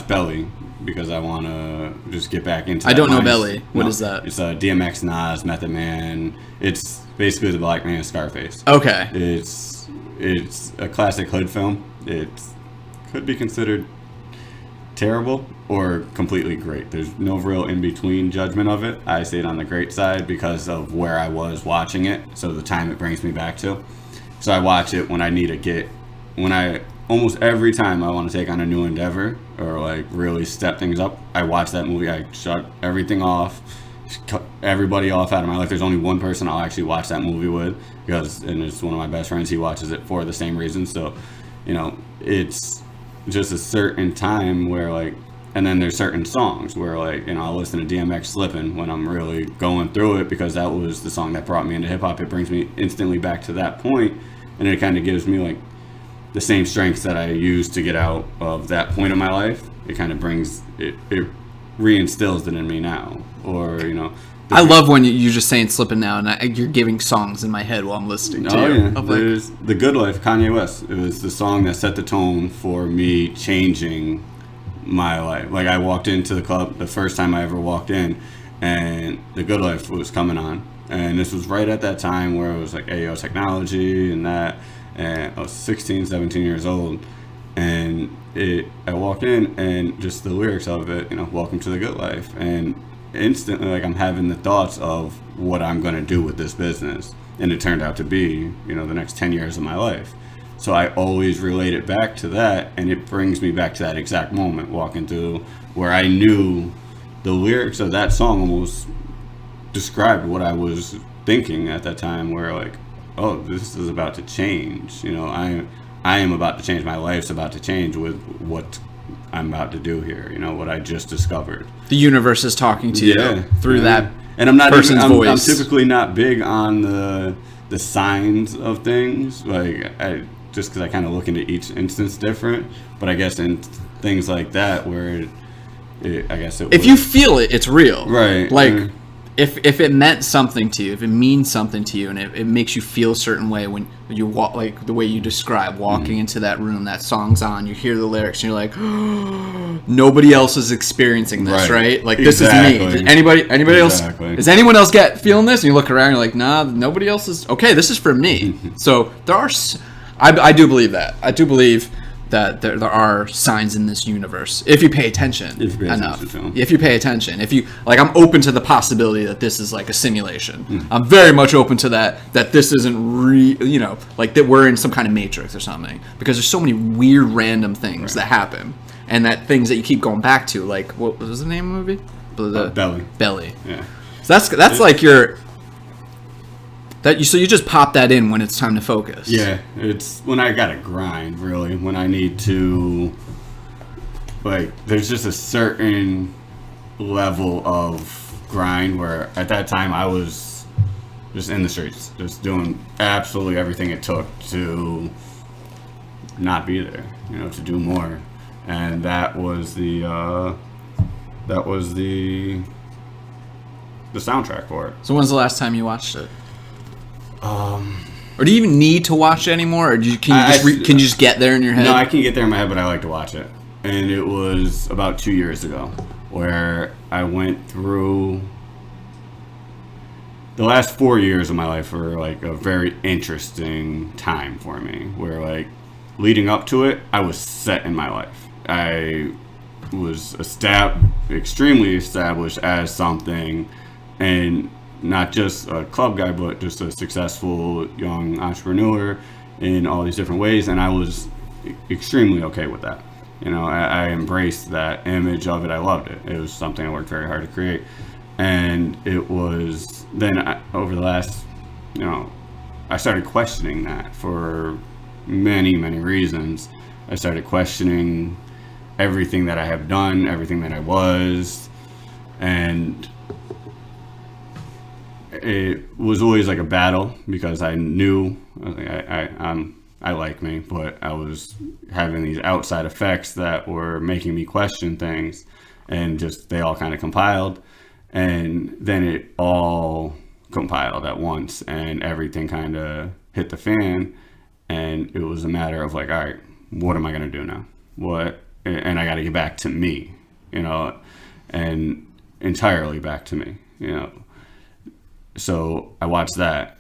Belly because I want to just get back into that. I don't know Belly. What is that? It's DMX, Nas, Method Man. It's basically the Black Man Scarface. Okay. It's a classic hood film. It could be considered terrible or completely great. There's no real in-between judgment of it. I say it on the great side because of where I was watching it, so the time it brings me back to. So I watch it when I need to almost every time I want to take on a new endeavor or like really step things up, I watch that movie. I shut everything off, cut everybody off out of my life. There's only one person I'll actually watch that movie with and it's one of my best friends. He watches it for the same reason. So, it's just a certain time where like, and then there's certain songs where like, I'll listen to DMX Slippin' when I'm really going through it because that was the song that brought me into hip hop. It brings me instantly back to that point, and it kind of gives me like the same strength that I used to get out of that point of my life. It kind of brings it reinstills it in me now, or I love when you're just saying Slippin' now, and you're giving songs in my head while I'm listening to you. Yeah. There's The Good Life, Kanye West. It was the song that set the tone for me changing my life. Like I walked into the club the first time I ever walked in, and The Good Life was coming on, and this was right at that time where it was like AO technology and that, and I was 16, 17 years old, and I walked in and just the lyrics of it, welcome to the good life, and instantly like I'm having the thoughts of what I'm going to do with this business, and it turned out to be the next 10 years of my life. So I always relate it back to that, and it brings me back to that exact moment walking through where I knew the lyrics of that song almost described what I was thinking at that time, where like, oh, this is about to change. I am about to change. My life's about to change with what I'm about to do here, what I just discovered. The universe is talking to you through that and I'm not person's voice. I'm typically not big on the signs of things, like just because I kind of look into each instance different, but I guess in things like that where I guess it if you feel it, it's real, right? Like if it meant something to you, if it means something to you, and it makes you feel a certain way when you walk, like the way you describe walking into that room, that song's on, you hear the lyrics, and you're like, oh, nobody else is experiencing this, right? Like this is me. Anybody else? Does anyone else feeling this? And you look around, and you're like, nah, nobody else is. Okay, this is for me. So there are. I do believe that. I do believe that there are signs in this universe if you pay attention enough. If you pay attention, if you like, I'm open to the possibility that this is like a simulation. I'm very much open to that this isn't like that we're in some kind of matrix or something, because there's so many weird random things that happen, and that things that you keep going back to, like what was the name of the movie? Belly. Yeah. So that's like your. So you just pop that in when it's time to focus. Yeah, it's when I gotta grind, really. When I need to, like, there's just a certain level of grind where at that time I was just in the streets, just doing absolutely everything it took to not be there, to do more. And that was the soundtrack for it. So when's the last time you watched it? Or do you even need to watch it anymore, or can you just get there in your head? No, I can get there in my head, but I like to watch it. And it was about 2 years ago where I went through the last 4 years of my life were like a very interesting time for me, where like leading up to it, I was set in my life. I was extremely established as something, and not just a club guy, but just a successful young entrepreneur in all these different ways. And I was extremely okay with that. I embraced that image of it. I loved it. It was something I worked very hard to create. And it was then over the last, I started questioning that for many, many reasons. I started questioning everything that I have done, everything that I was, and it was always like a battle, because I knew I like me, but I was having these outside effects that were making me question things, and just they all kind of compiled, and then it all compiled at once, and everything kind of hit the fan, and it was a matter of like, all right, what am I gonna do now? And I got to get back to me, and entirely back to me, So I watched that,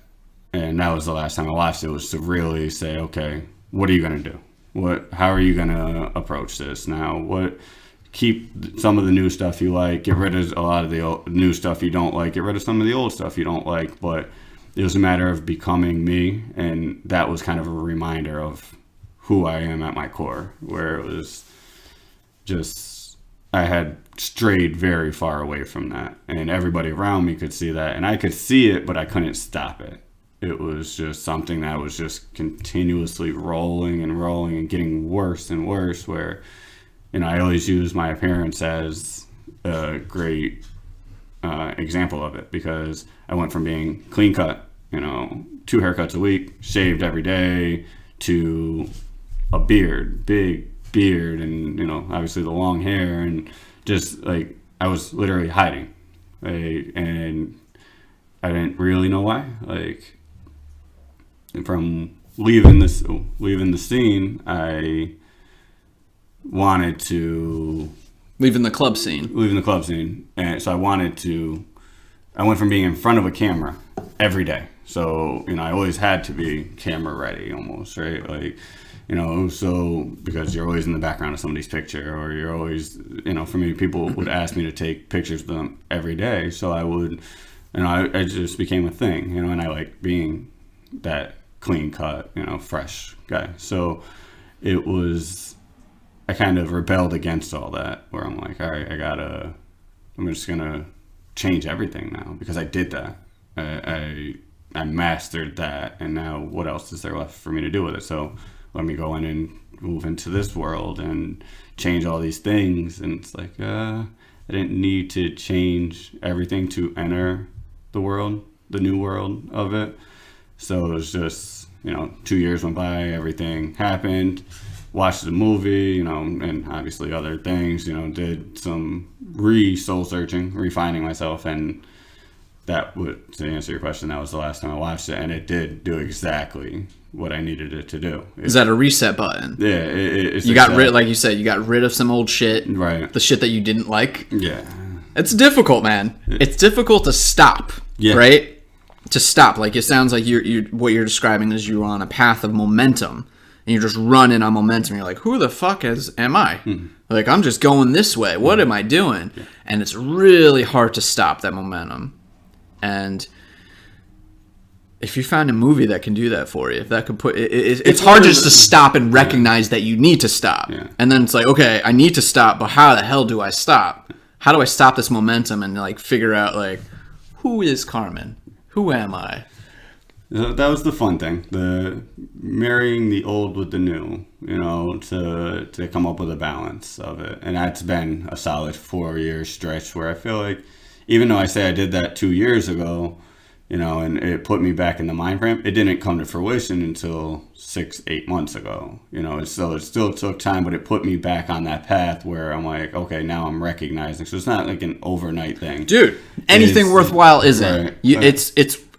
and that was the last time I watched it, was to really say, okay, what are you going to do? How are you going to approach this now? Keep some of the new stuff you like, get rid of a lot of the new stuff you don't like, get rid of some of the old stuff you don't like. But it was a matter of becoming me, and that was kind of a reminder of who I am at my core, where it was just, I had strayed very far away from that, and everybody around me could see that, and I could see it, but I couldn't stop it. It was just something that was just continuously rolling and getting worse and worse, where, I always use my appearance as a great example of it, because I went from being clean cut, 2 haircuts a week, shaved every day, to a beard, big beard, and obviously the long hair, and just like I was literally hiding, and I didn't really know why. Like, from leaving the scene, I wanted to leaving the club scene, and so I went from being in front of a camera every day. So I always had to be camera ready, almost, right? Like, so because you're always in the background of somebody's picture, or you're always, for me, people would ask me to take pictures of them every day. So I would, I just became a thing, and I like being that clean cut, fresh guy. So I kind of rebelled against all that, where I'm like, all right, I'm just going to change everything now, because I did that. I mastered that, and now what else is there left for me to do with it? So let me go in and move into this world and change all these things. And it's like, I didn't need to change everything to enter the world, the new world of it. So it was just, 2 years went by, everything happened, watched the movie, and obviously other things, did some soul searching, refining myself, and that would, to answer your question, that was the last time I watched it, and it did do exactly what I needed it to do. Is that a reset button? Yeah, it's you got rid, like you said, you got rid of some old shit, right? The shit that you didn't like. Yeah, it's difficult, man. It's difficult to stop, right? To stop, like it sounds like you're what you're describing is you're on a path of momentum, and you're just running on momentum. You're like, who the fuck am I? Like, I'm just going this way. What am I doing? Yeah. And it's really hard to stop that momentum. And if you find a movie that can do that for you, if that could put it's hard just to stop and recognize that you need to stop. Yeah. And then it's like, okay, I need to stop, but how the hell do I stop? How do I stop this momentum and like figure out like, who is Carmen? Who am I? That was the fun thing, the marrying the old with the new, to come up with a balance of it. And that's been a solid 4-year stretch where I feel like, even though I say I did that 2 years ago, and it put me back in the mind frame, it didn't come to fruition until 6-8 months ago. So it still took time, but it put me back on that path where I'm like, okay, now I'm recognizing. So it's not like an overnight thing. Dude, anything worthwhile isn't. Right,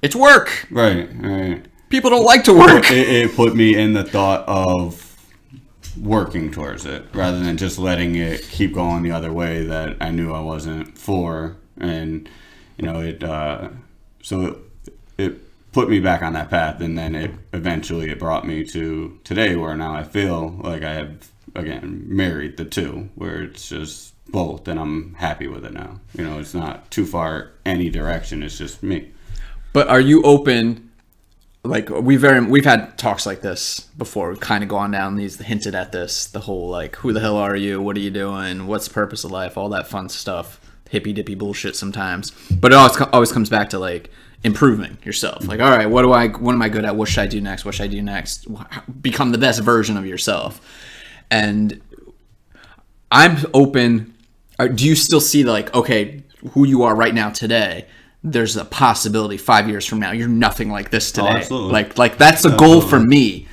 It's work. Right. People don't like to work. It put me in the thought of working towards it rather than just letting it keep going the other way that I knew I wasn't for. And, so it put me back on that path. And then it brought me to today where now I feel like I have, again, married the two, where it's just both and I'm happy with it now. It's not too far any direction. It's just me. But are you open? Like we've had talks like this before. We've kind of gone down hinted at this, the whole like, who the hell are you? What are you doing? What's the purpose of life? All that fun stuff, hippy dippy bullshit sometimes. But it always comes back to like improving yourself. Like, all right, what am I good at? What should I do next? What should I do next? Become the best version of yourself. And I'm open. Do you still see like, okay, who you are right now today? There's a possibility 5 years from now you're nothing like this today. Absolutely. Like that's a goal for me,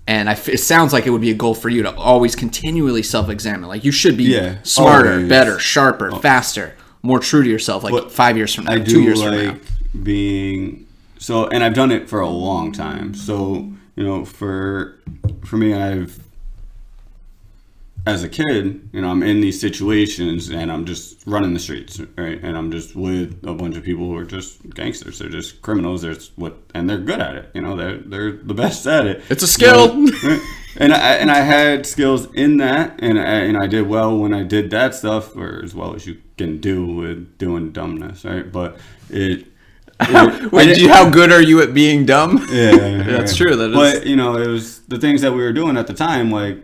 and it sounds like it would be a goal for you to always continually self-examine. Like you should be smarter, always. Better, sharper, faster, more true to yourself. Like but 5 years from now, 2 years from now. Being so, and I've done it for a long time. So for me, as a kid, I'm in these situations and I'm just running the streets, right? And I'm just with a bunch of people who are just gangsters. They're just criminals. And they're good at it. They're the best at it. It's a skill. And I had skills in that, and I did well when I did that stuff, or as well as you can do with doing dumbness, right? But how good are you at being dumb? Yeah, that's true. That is. But it was the things that we were doing at the time, like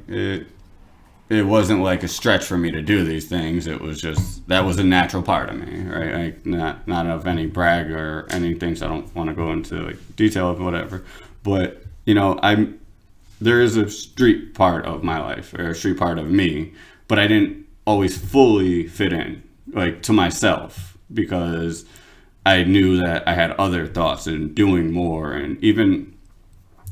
it wasn't like a stretch for me to do these things. It was just, that was a natural part of me, right? Like not of any brag or any things. I don't want to go into like detail of whatever, but there is a street part of my life, or a street part of me, but I didn't always fully fit in, like to myself, because I knew that I had other thoughts in doing more, and even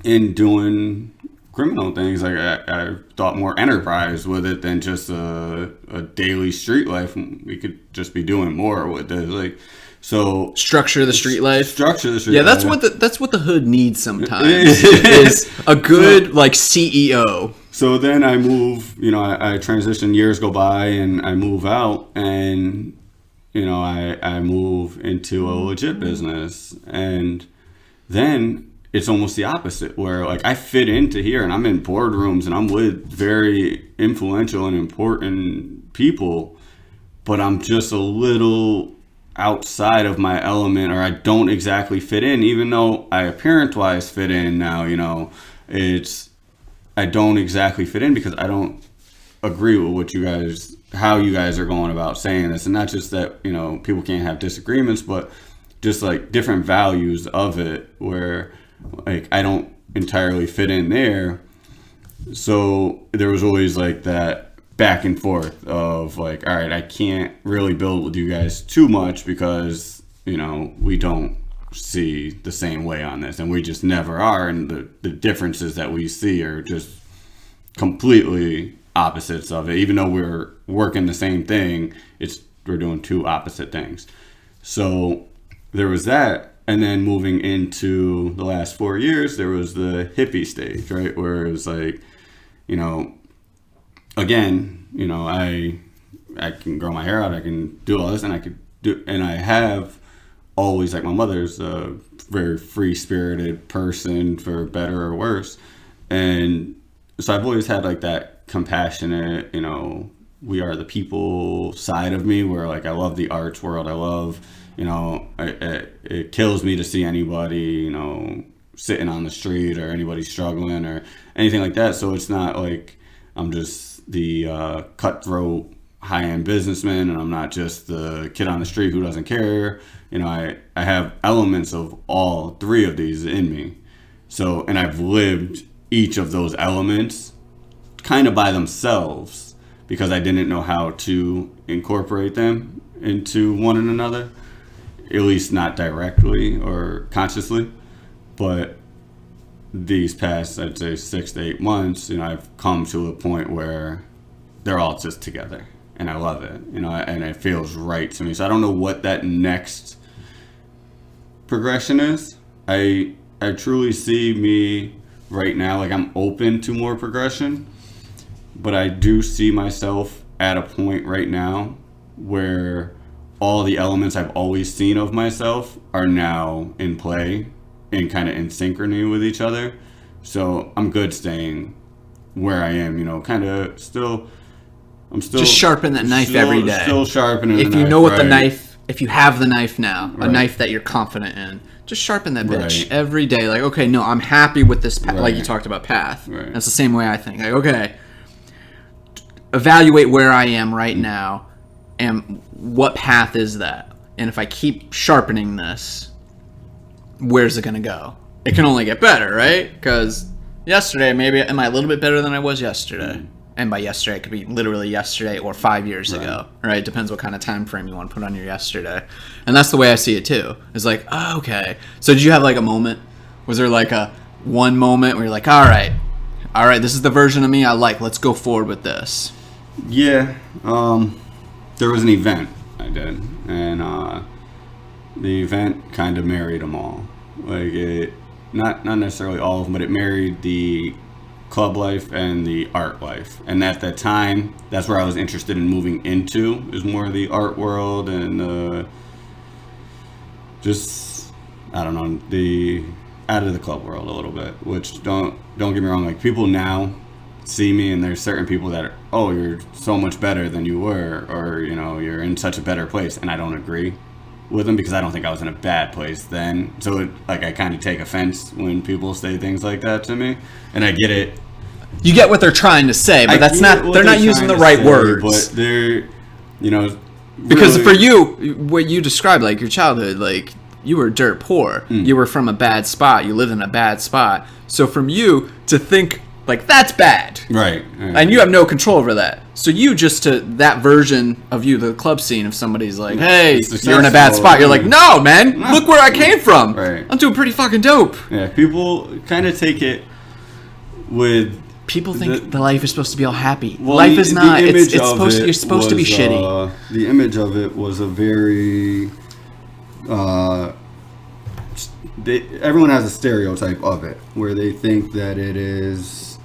in doing criminal things, like I thought more enterprise with it than just a daily street life. We could just be doing more with it, like so. Structure the street life. Yeah, that's what the hood needs sometimes. Is a good like CEO. So then I move. I transition. Years go by, and I move out, and I move into a legit business, and then it's almost the opposite, where like I fit into here and I'm in boardrooms and I'm with very influential and important people, but I'm just a little outside of my element, or I don't exactly fit in, even though I appearance-wise fit in now. I don't exactly fit in because I don't agree with how you guys are going about saying this. And not just that, people can't have disagreements, but just like different values of it, where like I don't entirely fit in there. So there was always like that back and forth of like, all right, I can't really build with you guys too much because we don't see the same way on this, and we just never are, and the differences that we see are just completely opposites of it. Even though we're working the same thing, we're doing two opposite things. So there was that. And then moving into the last 4 years, there was the hippie stage, right? Where it was like, you know, again, you know, I can grow my hair out, I can do all this, and I have always, like, my mother's a very free-spirited person, for better or worse. And so I've always had, like, that compassionate, you know, we are the people side of me, where, like, I love the arts world. I love, you know, it kills me to see anybody, you know, sitting on the street, or anybody struggling or anything like that. So it's not like I'm just the cutthroat high-end businessman, and I'm not just the kid on the street who doesn't care. You know, I have elements of all three of these in me. So, and I've lived each of those elements kind of by themselves, because I didn't know how to incorporate them into one another, at least not directly or consciously. But these past, I'd say 6 to 8 months, you know, I've come to a point where they're all just together, and I love it, you know, and it feels right to me. So I don't know what that next progression is. I truly see me right now, like, I'm open to more progression, but I do see myself at a point right now where all the elements I've always seen of myself are now in play and kind of in synchrony with each other. So I'm good staying where I am, you know, kind of I'm still just sharpen that knife every day. Still sharpening. If you know what the knife, if you have the knife now, a Right. knife that you're confident in, just sharpen that bitch Right. every day. Like, okay, no, I'm happy with this path. Like you Right. talked about path. Right. That's the same way I think. Like, okay, evaluate where I am right now, and what path is that? And if I keep sharpening this, where's it gonna go? It can only get better, right? Because yesterday, maybe am I a little bit better than I was yesterday? And by yesterday, it could be literally yesterday or 5 years ago, right? Depends what kind of time frame you want to put on your yesterday. And that's the way I see it too. It's like, oh, okay. So did you have like a moment? Was there like a one moment where you're like, all right, this is the version of me I like. Let's go forward with this. Yeah, there was an event I did, and the event kind of married them all. Like, it, not necessarily all of them, but it married the club life and the art life. And at that time, that's where I was interested in moving into, is more the art world, and just, I don't know, the out of the club world a little bit. Which, don't get me wrong, like, people now see me, and there's certain people that are, oh, you're so much better than you were, or, you know, you're in such a better place, and I don't agree with them, because I don't think I was in a bad place then. So I kind of take offense when people say things like that to me, and I get it. You get what they're trying to say, but that's not. They're not using the right words. But they're, you know, because really, for you, what you described, like your childhood, like you were dirt poor. You were from a bad spot. You lived in a bad spot. So from you to think like that's bad, right? And you have no control over that. So you just to that version of you, the club scene, if somebody's like, "Hey, you're in a bad spot," you're like, "No, man, look where I came from. Right. I'm doing pretty fucking dope." Yeah, people kind of take it with. People think the life is supposed to be all happy. Well, life is not. It's supposed. You're supposed to be shitty. The image of it was a very. Everyone has a stereotype of it, where they think that it is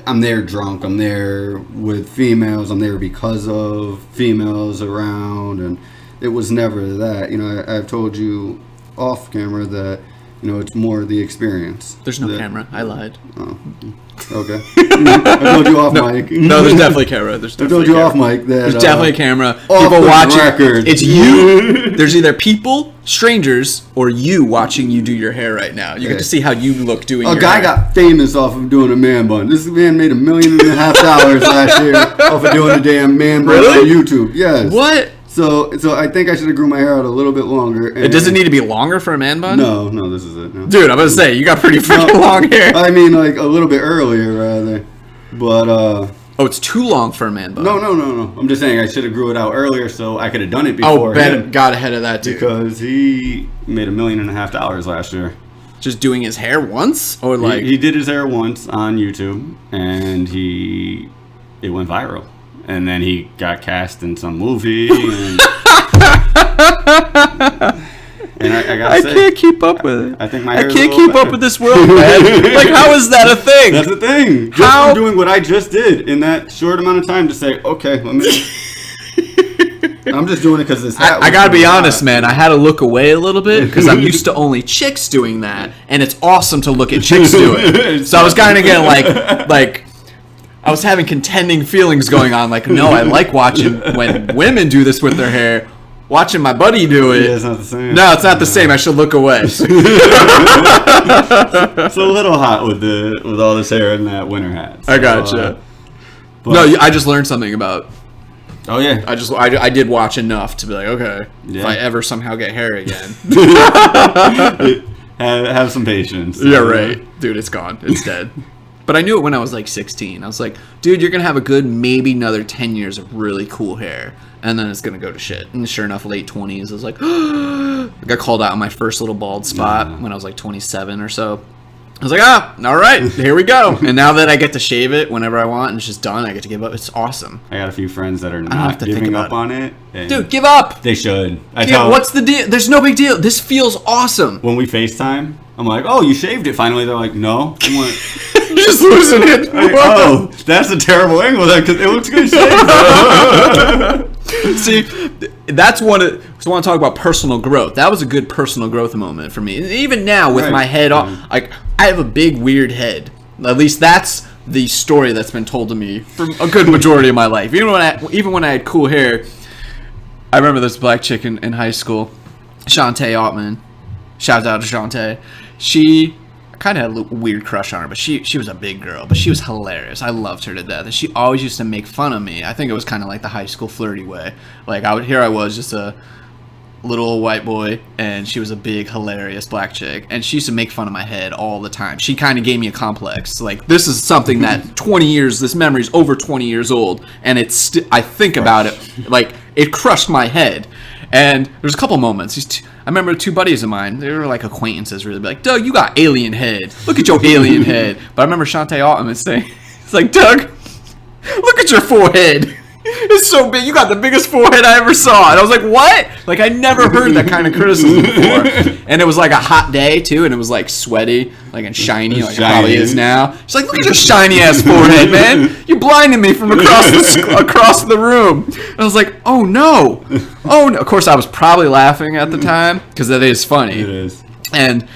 I'm there drunk, I'm there with females, I'm there because of females around, and it was never that. You know, I've told you off camera that, you know, it's more the experience. There's no camera. I lied. Oh, okay. I told you off mic. No, there's definitely a camera. There's I told you off mic that there's definitely a camera. off People the watching. record. It's you. There's either people, strangers, or you watching you do your hair right now. You get to see how you look doing. A your guy hair. got famous off of doing a man bun. This man made $1.5 million last year off of doing a damn man bun on YouTube. Yes. What? So I think I should have grew my hair out a little bit longer. It doesn't need to be longer for a man bun? No, this is it. No. Dude, I'm gonna say you got pretty freaking long hair. I mean, like a little bit earlier, rather. But Oh, it's too long for a man bun. no. I'm just saying I should have grew it out earlier so I could have done it Oh, before him. got ahead of that, dude. Because he made $1.5 million last year. Just doing his hair once, or like He did his hair once on YouTube, and it went viral. And then he got cast in some movie. And And I gotta I say, can't keep up with it. I think my I hair's can't a little keep up better. with this world, man. Like, how is that a thing? That's the thing. Just How? from doing what I just did in that short amount of time to say, okay, let me. I'm just doing it because this hat. I gotta be was honest, hot. man. I had to look away a little bit because I'm used to only chicks doing that, and it's awesome to look at chicks do it. So I was kind of getting like. I was having contending feelings going on. Like, no, I like watching when women do this with their hair. Watching my buddy do it. Yeah, it's not the same. No, it's not the same. I should look away. It's a little hot with all this hair and that winter hat. So, I gotcha. but- No, I just learned something about. Oh yeah. I did watch enough to be like, okay, Yeah. if I ever somehow get hair again. have some patience. Yeah, right. Dude, it's gone. It's dead. But I knew it when I was like 16. I was like, dude, you're going to have a good maybe another 10 years of really cool hair. And then it's going to go to shit. And sure enough, late 20s, I was like, I got called out on my first little bald spot when I was like 27 or so. I was like, all right, here we go. And now that I get to shave it whenever I want and it's just done, I get to give up. It's awesome. I got a few friends that are have not to think giving about up on it. And Dude, give up. they should. What's the deal? There's no big deal. This feels awesome. When we FaceTime, I'm like, oh, you shaved it finally. They're like, no. I'm like, You're just losing it. like, oh, that's a terrible angle then because it looks good shaved. See, that's one of. So I want to talk about personal growth. That was a good personal growth moment for me. And even now, with Right. my head off, like I have a big weird head. At least that's the story that's been told to me for a good majority of my life. Even when I had cool hair, I remember this black chick in high school, Shantae Ottman. Shout out to Shantae. She kind of had a weird crush on her, but she was a big girl, but she was hilarious. I loved her to death. And she always used to make fun of me. I think it was kind of like the high school flirty way. Like I was just a little white boy, and she was a big hilarious black chick, and she used to make fun of my head all the time. She kind of gave me a complex. Like, this is something that 20 years, this memory's over 20 years old, and it's I think about it, like, it crushed my head. And there's a couple moments. I remember two buddies of mine, they were like acquaintances, really, be like, Doug, you got alien head. Look at your alien head. But I remember Shantae Ottman saying, it's like, Doug, look at your forehead. It's so big. You got the biggest forehead I ever saw. And I was like, what? Like, I never heard that kind of criticism before. And it was like a hot day, too, and it was like sweaty, like, and shiny, like it probably is now. She's like, look at your shiny ass forehead, man. You're blinding me from across the room. And I was like, oh no. Oh no. Of course, I was probably laughing at the time because that is funny. It is. And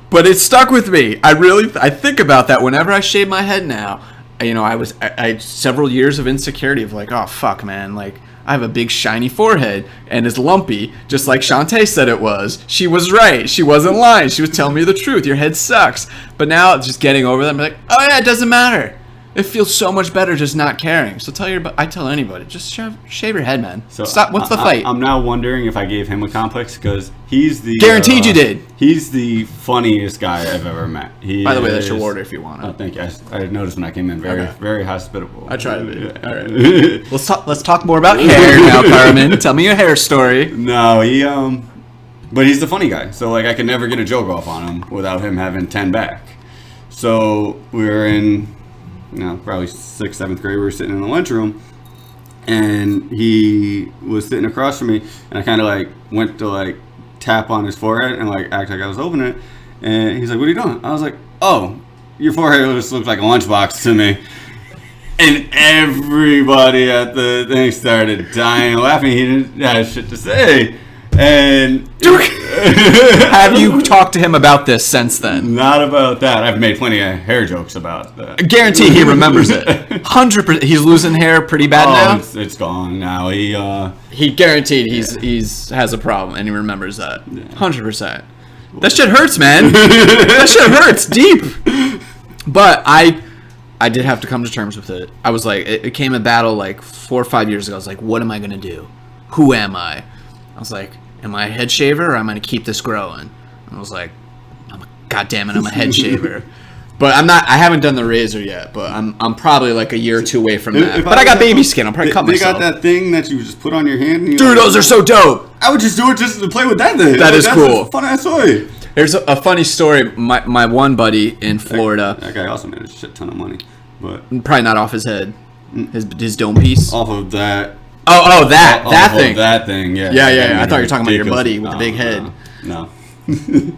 but it stuck with me. I think about that whenever I shave my head now. You know, I had several years of insecurity of like, oh fuck, man, like I have a big shiny forehead and it's lumpy, just like Shantae said it was. She was right. She wasn't lying. She was telling me the truth. Your head sucks. But now just getting over that, I'm like, oh yeah, it doesn't matter. It feels so much better just not caring. So I tell anybody, just shave your head, man. So Stop. What's the fight? I'm now wondering if I gave him a complex because he's the Guaranteed you did. He's the funniest guy I've ever met. By the way, that's your order if you want Oh, it. thank you. I noticed when I came in, very Okay. very hospitable. I try to be. All right. Let's talk more about hair now, Carmen. Tell me your hair story. No, but he's the funny guy. So like I could never get a joke off on him without him having 10 back. So we were in, probably 6th, 7th grade. We were sitting in the lunchroom, and he was sitting across from me, and I kind of like went to like tap on his forehead and like act like I was opening it, and he's like, "What are you doing?" I was like, "Oh, your forehead just looks like a lunchbox to me." And everybody at the thing started dying laughing. He didn't have shit to say. And Have you talked to him about this since then? not about that. I've made plenty of hair jokes about that. I guarantee he remembers it. 100%. He's losing hair pretty bad now. It's gone now. He guaranteed he's has a problem and he remembers that. 100%. That shit hurts, man. That shit hurts deep. But I did have to come to terms with it. I was like, it became a battle like 4 or 5 years ago. I was like, what am I gonna do? Who am I? I was like, am I a head shaver or am I gonna keep this growing? And I was like, God damn it, I'm a head shaver. But I'm not. I haven't done the razor yet. But I'm probably like a year or two away from that. But I got baby skin. I'll probably cut myself. They got that thing that you just put on your hand. And Dude, those are so dope. I would just do it just to play with that thing. That is cool. That's a fun ass toy. There's a funny story. My one buddy in Florida, That guy also made a shit ton of money, but probably not off his head, his dome piece. off of that. that thing. That thing, yeah. Yeah. I thought you were talking about your buddy with the big head. No.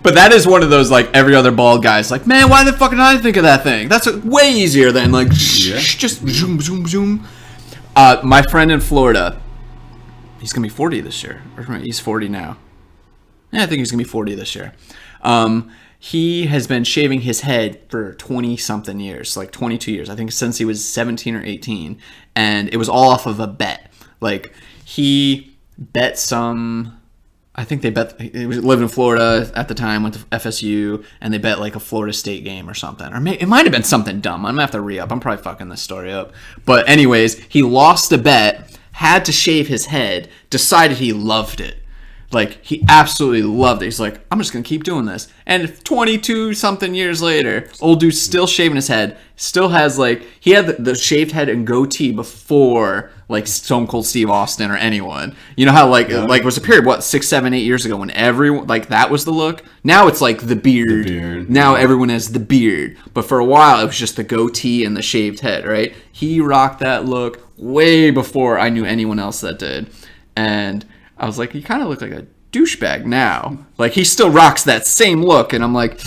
But that is one of those, like, every other bald guy's like, man, why the fuck did I think of that thing? That's way easier than, like, just zoom, zoom, zoom. My friend in Florida, he's going to be 40 this year. He's 40 now. Yeah, I think he's going to be 40 this year. He has been shaving his head for 20-something years, like 22 years. I think since he was 17 or 18. And it was all off of a bet. Like, he bet some... I think they bet he lived in Florida at the time, went to FSU, and they bet like a Florida State game or something. Or it might have been something dumb. I'm gonna have to re-up. I'm probably fucking this story up. But anyways, he lost a bet, had to shave his head, decided he loved it. Like, he absolutely loved it. He's like, I'm just going to keep doing this. And 22-something years later, old dude's still shaving his head. Still has, like, he had the shaved head and goatee before, like, Stone Cold Steve Austin or anyone. You know how, like, it was a period, 6, 7, 8 years ago when everyone, like, that was the look? Now it's, like, the beard. Now everyone has the beard. But for a while, it was just the goatee and the shaved head, right? He rocked that look way before I knew anyone else that did. And I was like, you kind of look like a douchebag now. Like, he still rocks that same look. And I'm like,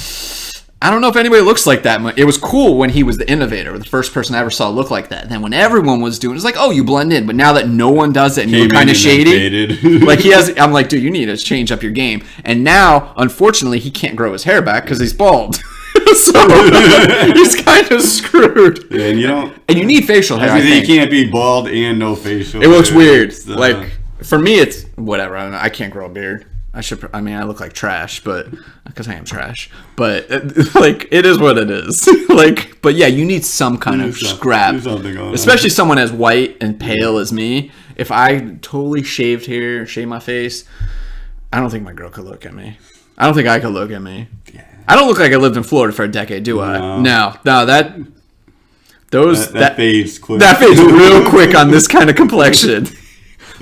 I don't know if anybody looks like that. It was cool when he was the innovator, the first person I ever saw look like that. And then when everyone was doing it, it's like, oh, you blend in. But now that no one does it and you look kind of shady, like I'm like, dude, you need to change up your game. And now, unfortunately, he can't grow his hair back because he's bald. So he's kind of screwed. Yeah, and you need facial hair. You can't be bald and no facial hair. It looks weird. Like, for me, it's whatever. I can't grow a beard. I look like trash, but because I am trash. But like, it is what it is. Like, but yeah, you need some kind of scrap, especially someone as white and pale as me. If I totally shaved hair, shaved my face, I don't think my girl could look at me. I don't think I could look at me. Yeah. I don't look like I lived in Florida for a decade, do I? No. That fades quick. That fades real quick on this kind of complexion,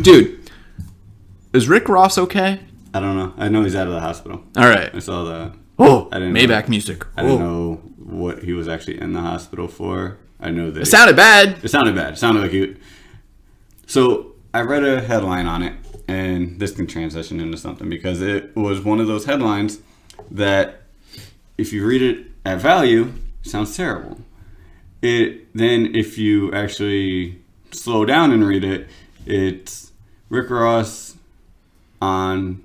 dude. Is Rick Ross okay? I don't know. I know he's out of the hospital. All right. I saw that. Oh, Maybach music. I didn't know what he was actually in the hospital for. I know that... It sounded bad. It sounded bad. It sounded like he... So, I read a headline on it, and this can transition into something, because it was one of those headlines that, if you read it at value, it sounds terrible. Then, if you actually slow down and read it, it's Rick Ross on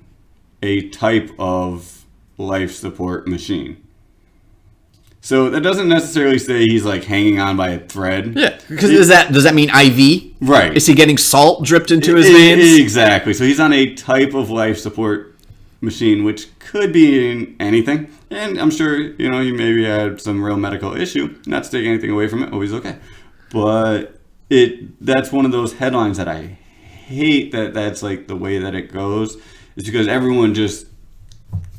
a type of life support machine. So that doesn't necessarily say he's like hanging on by a thread. Yeah, because does that mean IV? Right. Is he getting salt dripped into his veins? Exactly. So he's on a type of life support machine, which could be in anything. And I'm sure, he maybe had some real medical issue. Not to take anything away from it. Always okay. But that's one of those headlines that I hate, that's like the way that it goes, is because everyone just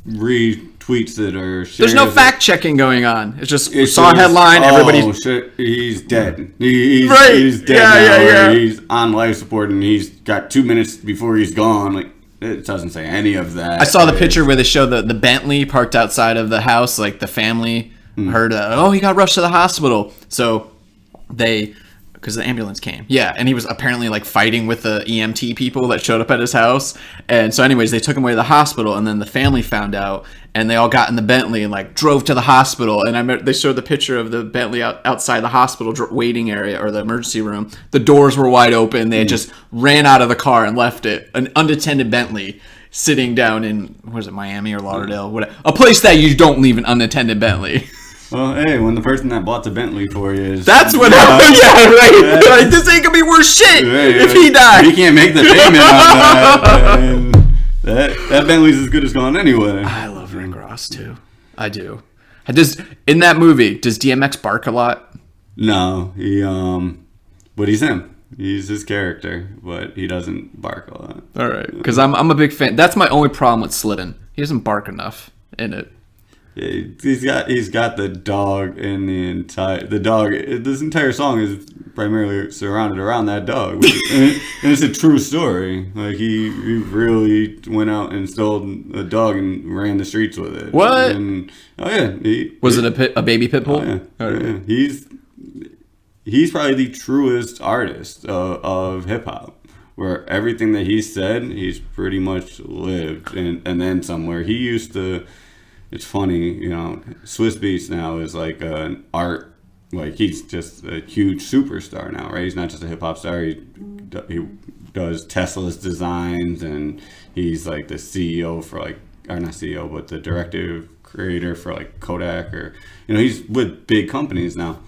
retweets it or shares. There's no fact checking going on. It's just, we saw a headline, everybody's... shit, he's dead. He's dead now. Yeah. He's on life support and he's got 2 minutes before he's gone. Like, it doesn't say any of that. I saw the picture where they show the Bentley parked outside of the house. Like, the family heard, he got rushed to the hospital. So because the ambulance came. Yeah, and he was apparently like fighting with the EMT people that showed up at his house. And so anyways, they took him away to the hospital, and then the family found out, and they all got in the Bentley and like drove to the hospital. And I remember they showed the picture of the Bentley outside the hospital waiting area or the emergency room. The doors were wide open. They had just ran out of the car and left it. An unattended Bentley sitting down in, Miami or Lauderdale? Whatever. A place that you don't leave an unattended Bentley. Well, hey, when the person that bought the Bentley for you is... That's what happened, yeah, right? Yeah. Like, this ain't gonna be worth shit if he died. He can't make the payment on that. That Bentley's as good as gone anyway. I love Rick Ross, too. I do. In that movie, does DMX bark a lot? No, but he's him. He's his character, but he doesn't bark a lot. All right, because I'm a big fan. That's my only problem with Slidden. He doesn't bark enough in it. Yeah, he's got the dog in the dog. This entire song is primarily surrounded around that dog, and it's a true story. Like he really went out and stole a dog and ran the streets with it. What? And, oh yeah, was it a baby pit bull? Oh yeah, yeah. He's probably the truest artist of hip hop. where everything that he said, he's pretty much lived, and then somewhere. He used to. It's funny, you know, Swiss Beats now is like an art, like he's just a huge superstar now, right? He's not just a hip hop star. He does Tesla's designs, and he's like the CEO for like, or not CEO, but the directive creator for like Kodak, or, you know, he's with big companies now.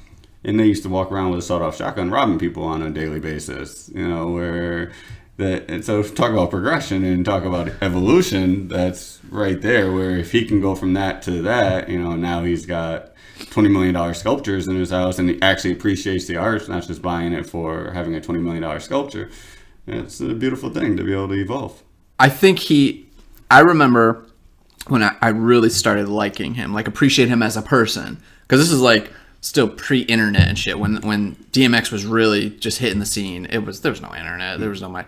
And they used to walk around with a sawed-off shotgun robbing people on a daily basis, you know, where that, and so talk about progression and talk about evolution, that's right there, where if he can go from that to that, you know, now he's got $20 million sculptures in his house, and he actually appreciates the art, not just buying it for having a $20 million sculpture. It's a beautiful thing to be able to evolve. I remember when I really started liking him, like appreciate him as a person, because this is like still pre-internet and shit. When DMX was really just hitting the scene, there was no internet, there was no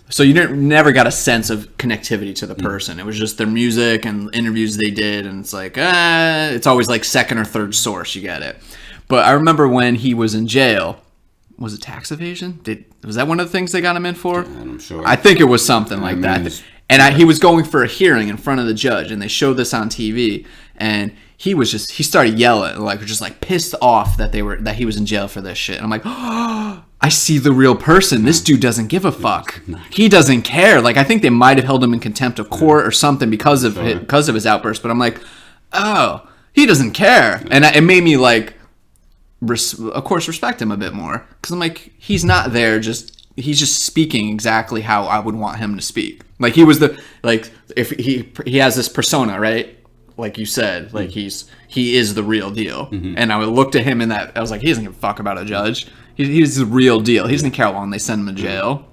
so you never got a sense of connectivity to the person. It was just their music and interviews they did, and it's like it's always like second or third source, you get it. But I remember when he was in jail, was it tax evasion? Was that one of the things they got him in for? I'm sure. I think it was something like that. And he was going for a hearing in front of the judge, and they showed this on TV, and he started yelling, like pissed off that he was in jail for this shit. And I'm like, oh, I see the real person. This dude doesn't give a fuck. He doesn't care. Like, I think they might have held him in contempt of court or something because of his outburst. But I'm like, oh, he doesn't care. And it made me like, of course, respect him a bit more, because I'm like, he's not there he's just speaking exactly how I would want him to speak. Like, he was if he has this persona, right? Like you said, like he is the real deal. Mm-hmm. And I would look to him in that, I was like, he doesn't give a fuck about a judge. He's the real deal. He doesn't care how long they send him to jail.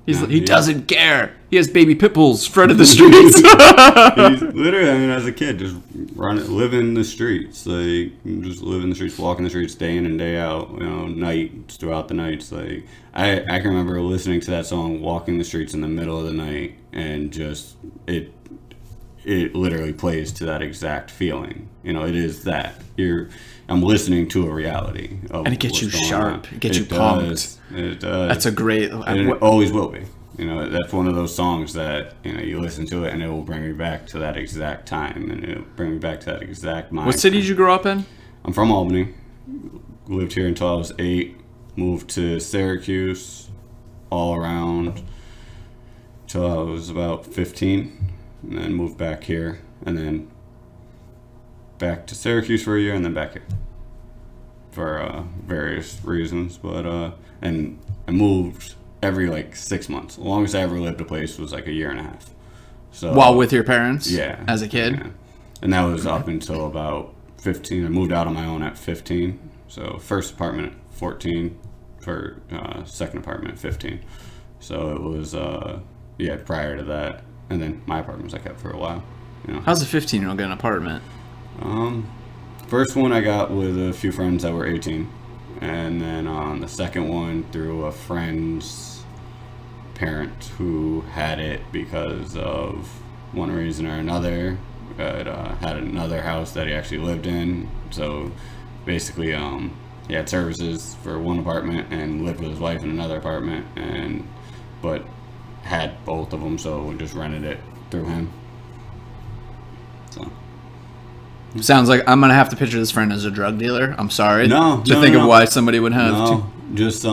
He doesn't care. He has baby pit bulls front of the streets. He's literally, I mean, as a kid, just living the streets, like just living the streets, walking the streets day in and day out, you know, nights throughout the nights. Like I can remember listening to that song, walking the streets in the middle of the night, and just it literally plays to that exact feeling. You know, it is that I'm listening to a reality of, and it gets you sharp. It gets you pumped. It does. That's a great. And it always will be. You know, that's one of those songs that, you know, you listen to it and it will bring me back to that exact time, and it'll bring me back to that exact mind. What city did you grow up in? I'm from Albany. Lived here until I was 8. Moved to Syracuse, all around, till I was about 15, and then moved back here, and then back to Syracuse for a year, and then back here for various reasons. But and I moved every 6 months. The longest I ever lived a place was a year and a half. So while with your parents? Yeah. As a kid? Yeah. And that was up until about 15. I moved out on my own at 15. So first apartment at 14, for second apartment at 15. So it was prior to that. And then my apartment was I kept for a while. You know. How's a 15-year-old get an apartment? First one I got with a few friends that were 18. And then the second one through a friend's parent who had it because of one reason or another. Had another house that he actually lived in. So basically he had services for one apartment and lived with his wife in another apartment, but had both of them, so we just rented it through him. So sounds like I'm gonna have to picture this friend as a drug dealer. I'm sorry. No, to think of why somebody would have just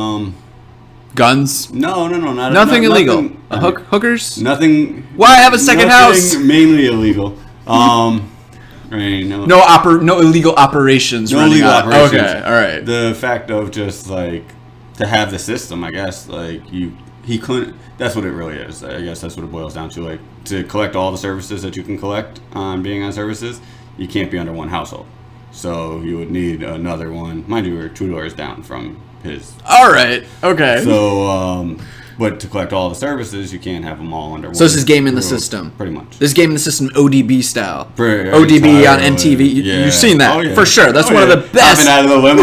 guns. No, nothing illegal. Hookers. Nothing. Why have a second house? Mainly illegal. No illegal operations. No illegal operations. Okay, all right. The fact of just to have the system, I guess, he couldn't. That's what it really is. I guess that's what it boils down to. To collect all the services that you can collect on being on services, you can't be under one household. So you would need another one. Mind you, we're 2 doors down from his. All right. Okay. So, but to collect all the services, you can't have them all under one. So this is game in the system. Pretty much. This game in the system, ODB style. ODB on MTV. You've seen that for sure. That's one of the best. I've been out of the limo.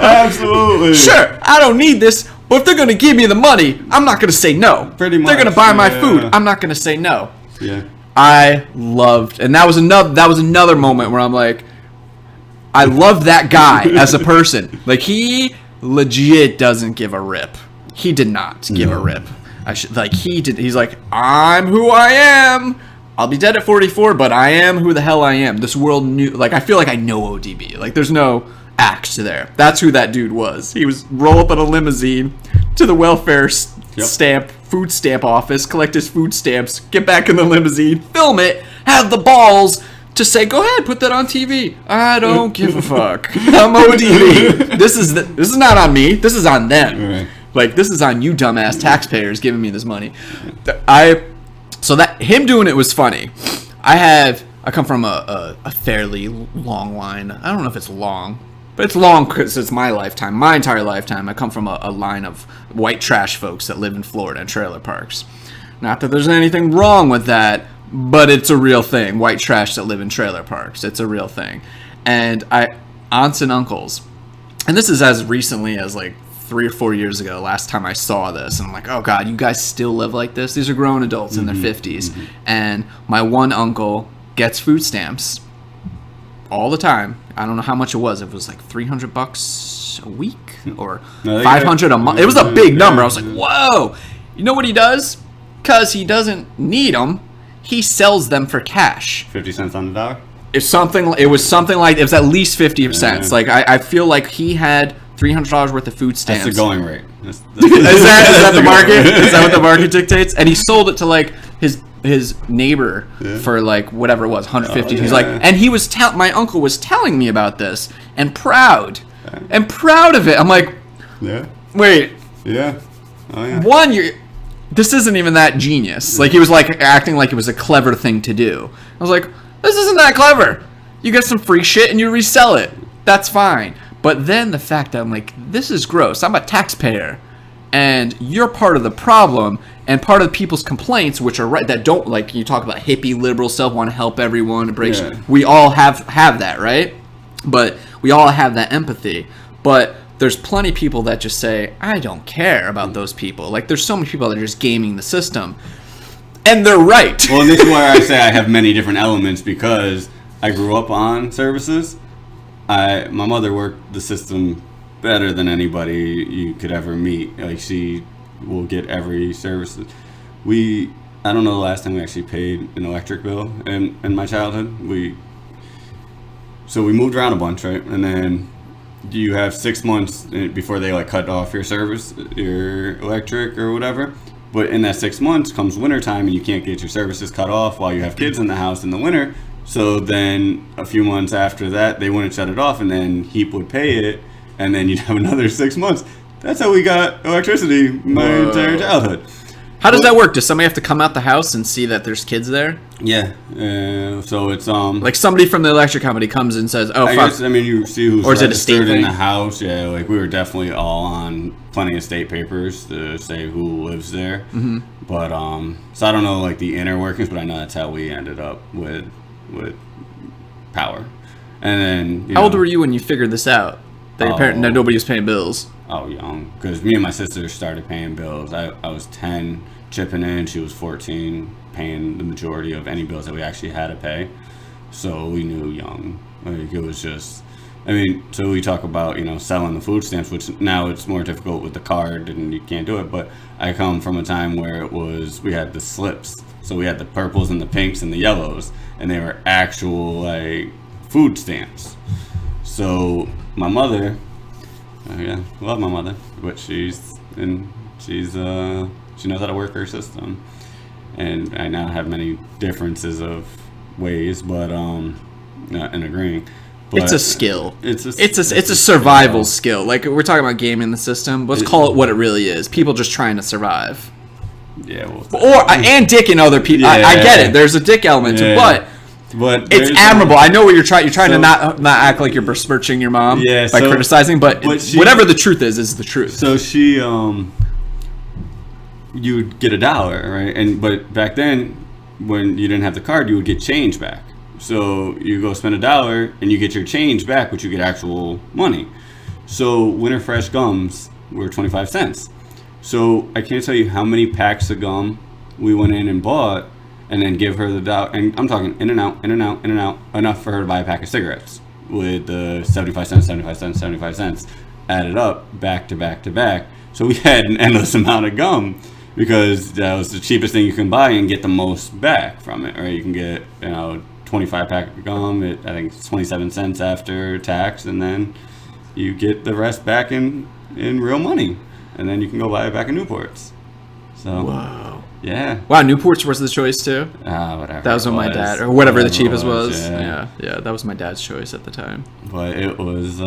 Absolutely. Sure. I don't need this. But if they're going to give me the money, I'm not going to say no. Pretty much. They're going to buy my food. I'm not going to say no. Yeah. I loved, and that was another moment where I'm like, I love that guy as a person. He legit doesn't give a rip. He did not give a rip. He's like, I'm who I am. I'll be dead at 44, but I am who the hell I am. This world knew. Like, I feel like I know ODB. Like, there's no act there. That's who that dude was. He was roll up in a limousine to the welfare food stamp office, collect his food stamps, get back in the limousine, film it, have the balls to say, go ahead, put that on TV. I don't give a fuck. I'm ODB. This is not on me. This is on them. Right. Like, this is on you dumbass taxpayers giving me this money. So that him doing it was funny. I come from a fairly long line. I don't know if it's long, but it's long because it's my lifetime, my entire lifetime. I come from a line of white trash folks that live in Florida in trailer parks. Not that there's anything wrong with that, but it's a real thing. White trash that live in trailer parks. It's a real thing. And aunts and uncles, and this is as recently as like 3 or 4 years ago, last time I saw this, and I'm like, oh god, you guys still live like this? These are grown adults in their 50s. And my one uncle gets food stamps all the time. I don't know how much it was. It was like $300 a week or $500 a month. It was a big number. I was like, whoa. You know what he does? Because he doesn't need them, he sells them for cash. 50 cents on the dollar? It was at least 50 cents. Like, I feel like he had $300 worth of food stamps. That's the going rate. Is that the market? Is that what the market dictates? And he sold it to like his neighbor for like whatever it was, 150. He's like, and he was my uncle was telling me about this and proud of it. I'm like, wait, one, this isn't even that genius. Like, he was like acting like it was a clever thing to do. I was like, this isn't that clever. You get some free shit and you resell it. That's fine. But then the fact that I'm like, this is gross. I'm a taxpayer, and you're part of the problem, and part of people's complaints, which are right, that don't, like, you talk about hippie liberal self, want to help everyone, embrace. We all have that, right? But we all have that empathy. But there's plenty of people that just say, I don't care about those people. Like, there's so many people that are just gaming the system, and they're right. Well, and this is why I say I have many different elements, because I grew up on services. My mother worked the system better than anybody you could ever meet. Like, she will get every service. I don't know the last time we actually paid an electric bill in my childhood. So we moved around a bunch, right? And then you have 6 months before they like cut off your service, your electric or whatever. But in that 6 months comes wintertime, and you can't get your services cut off while you have kids in the house in the winter. So then a few months after that, they wouldn't shut it off, and then HEAP would pay it, and then you'd have another 6 months. That's how we got electricity my entire childhood. How does that work? Does somebody have to come out the house and see that there's kids there? Yeah. So it's like somebody from the electric company comes and says, "Oh, fuck." Guess, I mean, you see who's or is it a state in thing? the house. Yeah, like we were definitely all on plenty of state papers to say who lives there. Mm-hmm. But so I don't know like the inner workings, but I know that's how we ended up with power. And then how old were you when you figured this out? That your parent, nobody was paying bills. Oh, young, because me and my sister started paying bills. I was 10, chipping in. She was 14, paying the majority of any bills that we actually had to pay. So we knew young. Like, it was just, I mean, so we talk about, selling the food stamps, which now it's more difficult with the card and you can't do it. But I come from a time where we had the slips. So we had the purples and the pinks and the yellows, and they were actual like food stamps. So my mother, love my mother, but she knows how to work her system, and I now have many differences of ways, but in agreeing. But it's a skill. It's a survival skill. Like, we're talking about gaming the system. Let's call it what it really is. People just trying to survive. Yeah, and dicking other people. Yeah. I get it. There's a dick element to it, but it's admirable. I know what you're trying. You're trying to not act like you're besmirching your mom by criticizing, but whatever the truth is the truth. So she, you would get $1, right? But back then, when you didn't have the card, you would get change back. So you go spend $1 and you get your change back, but you get actual money. So Winter Fresh gums were 25 cents. So I can't tell you how many packs of gum we went in and bought, and then give her the $1. And I'm talking in and out, enough for her to buy a pack of cigarettes with the 75 cents, added up back to back to back. So we had an endless amount of gum because that was the cheapest thing you can buy and get the most back from it. Or you can get 25 pack of gum at I think it's 27 cents after tax, and then you get the rest back in real money, and then you can go buy it back in Newports. So Wow. Yeah. Wow, Newports was the choice too. Whatever. That was what my dad, or whatever the cheapest was. Yeah, that was my dad's choice at the time. But it was,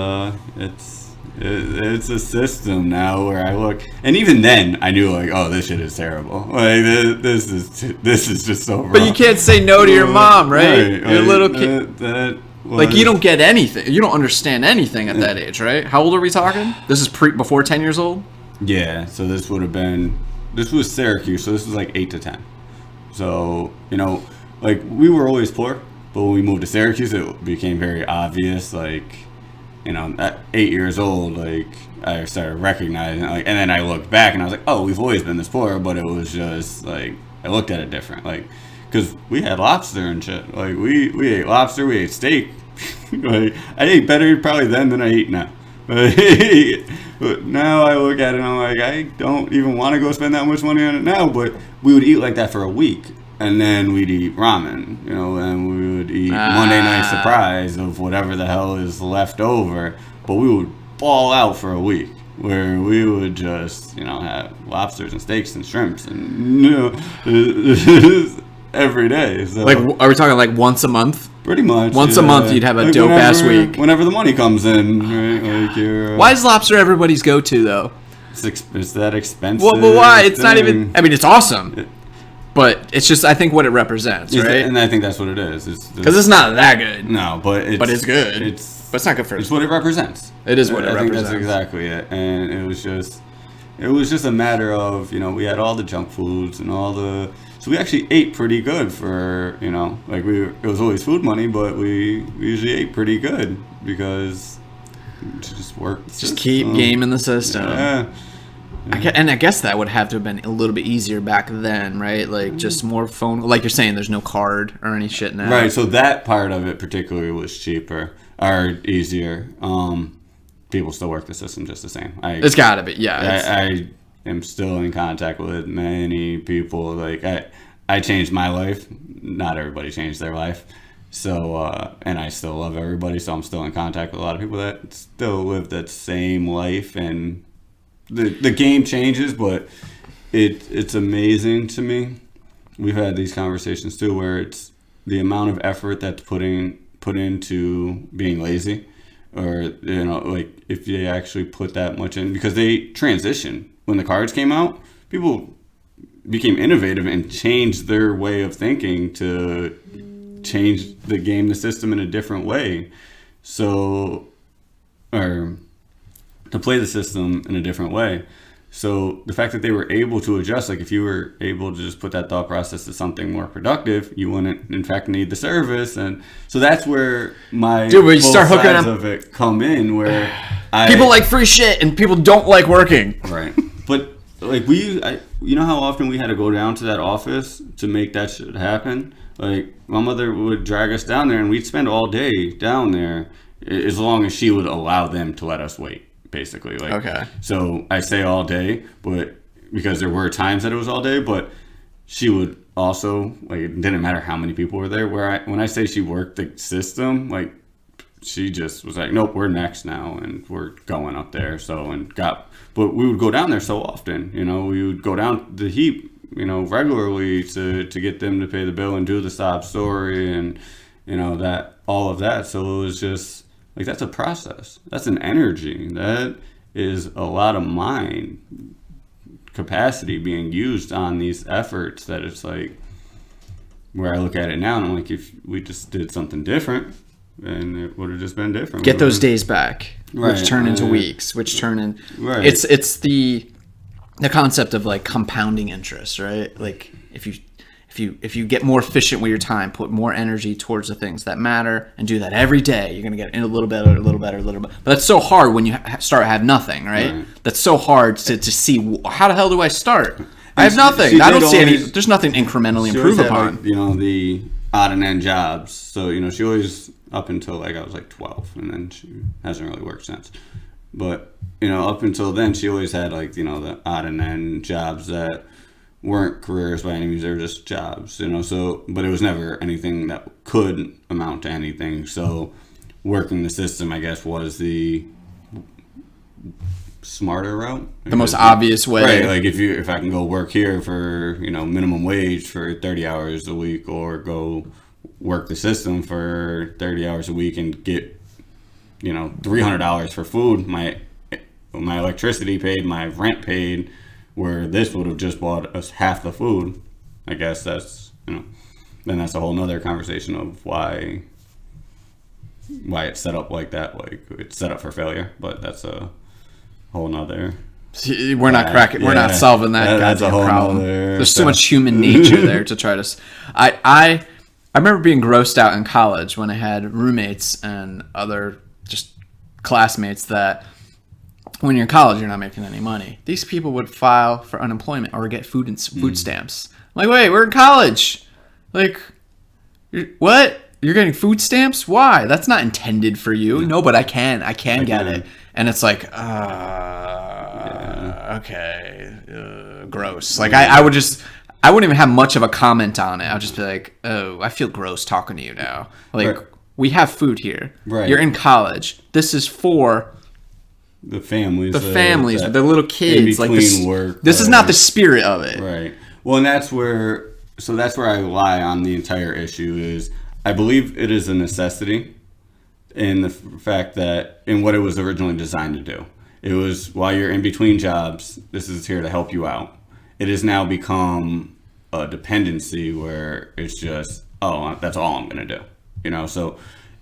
it's a system now where I look, and even then I knew like, oh, this shit is terrible. Like this is just so wrong. But you can't say no to your mom, right? You're a little kid. Like you don't get anything. You don't understand anything at that age, right? How old are we talking? This is before 10 years old. Yeah. So this was Syracuse, so this was like 8 to 10. So, like we were always poor, but when we moved to Syracuse, it became very obvious, like, at 8 years old, like, I started recognizing, like, and then I looked back and I was like, oh, we've always been this poor, but it was just, like, I looked at it different, like, because we had lobster and shit. Like, we ate lobster, we ate steak. Like, I ate better probably then than I eat now. But now I look at it and I'm like, I don't even want to go spend that much money on it now. But we would eat like that for a week, and then we'd eat ramen, and we would eat Monday Night Surprise of whatever the hell is left over. But we would ball out for a week, where we would just, have lobsters and steaks and shrimps and every day. So, like, are we talking like once a month? Pretty much. Once a month, you'd have a dope ass week. Whenever the money comes in, right? Like why is lobster everybody's go-to though? It's that expensive. Well, but why? It's not even. I mean, it's awesome, but it's just I think what it represents, right? And I think that's what it is. Because it's not that good. No, but it's good. But it's not good for. It's what it represents. It is what it represents. I think that's exactly it. And it was just a matter of we had all the junk foods and all the. So we actually ate pretty good for, like it was always food money, but we usually ate pretty good because it just worked. Just keep gaming the system. Yeah. And I guess that would have to have been a little bit easier back then, right? Like just more phone, like you're saying, there's no card or any shit now. Right. So that part of it particularly was cheaper or easier. People still work the system just the same. It's gotta be. Yeah. I am still in contact with many people. Like I changed my life. Not everybody changed their life. So and I still love everybody. So I'm still in contact with a lot of people that still live that same life. And the game changes, but it's amazing to me. We've had these conversations too, where it's the amount of effort that's put into being lazy, or like if they actually put that much in, because they transition. When the cards came out, people became innovative and changed their way of thinking to change the system in a different way. So, or to play the system in a different way. So the fact that they were able to adjust, like if you were able to just put that thought process to something more productive, you wouldn't in fact need the service. And so that's where my we start hooking sides of it come in, where people like free shit and people don't like working. Right. But like you know how often we had to go down to that office to make that shit happen? Like my mother would drag us down there and we'd spend all day down there as long as she would allow them to let us wait, basically. Like, okay. So I say all day, but because there were times that it was all day, but she would also, like, it didn't matter how many people were there. When I say she worked the system, like, she just was like, nope, we're next now, and we're going up there. But we would go down there so often, we would go down the heap, regularly to get them to pay the bill and do the sob story and, that, all of that. So it was just like, that's a process. That's an energy. That is a lot of mind capacity being used on these efforts, that it's like, where I look at it now and I'm like, if we just did something different, and it would have just been different. Get those days back, right, which turn into weeks, which turn in. Right. It's the concept of like compounding interest, right? Like if you get more efficient with your time, put more energy towards the things that matter, and do that every day, you're gonna get in a little better, a little better, a little bit. But that's so hard when you start to have nothing, right? That's so hard to see how the hell do I start? I have nothing. I don't see any. There's nothing incrementally improve upon. Like, the odd and end jobs. So she always, up until like I was like 12, and then she hasn't really worked since. But, up until then, she always had, like, the odd and end jobs that weren't careers by any means. They were just jobs, So, but it was never anything that could amount to anything. So working the system, I guess, was the smarter route. The most obvious way. Right, like if I can go work here for, minimum wage for 30 hours a week, or go work the system for 30 hours a week and get, $300 for food, my electricity paid, my rent paid, where this would have just bought us half the food. I guess that's, then that's a whole nother conversation of why it's set up like that. Like, it's set up for failure, but that's a whole nother. We're not cracking. We're not solving that goddamn problem. There's so much human nature there to try to. I remember being grossed out in college when I had roommates and other just classmates that when you're in college, you're not making any money. These people would file for unemployment or get food stamps. I'm like, wait, we're in college. Like, what? You're getting food stamps? Why? That's not intended for you. No, but I can get it. And it's like, okay, gross. Like, I wouldn't even have much of a comment on it. I'll just be like, oh, I feel gross talking to you now. Like, we have food here. Right. You're in college. This is for the families, the little kids. Like, work. This is not the spirit of it. Right. Well, and that's where I lie on the entire issue is I believe it is a necessity in the fact that in what it was originally designed to do. It was while you're in between jobs, this is here to help you out. It has now become a dependency where it's just, oh, that's all I'm going to do. So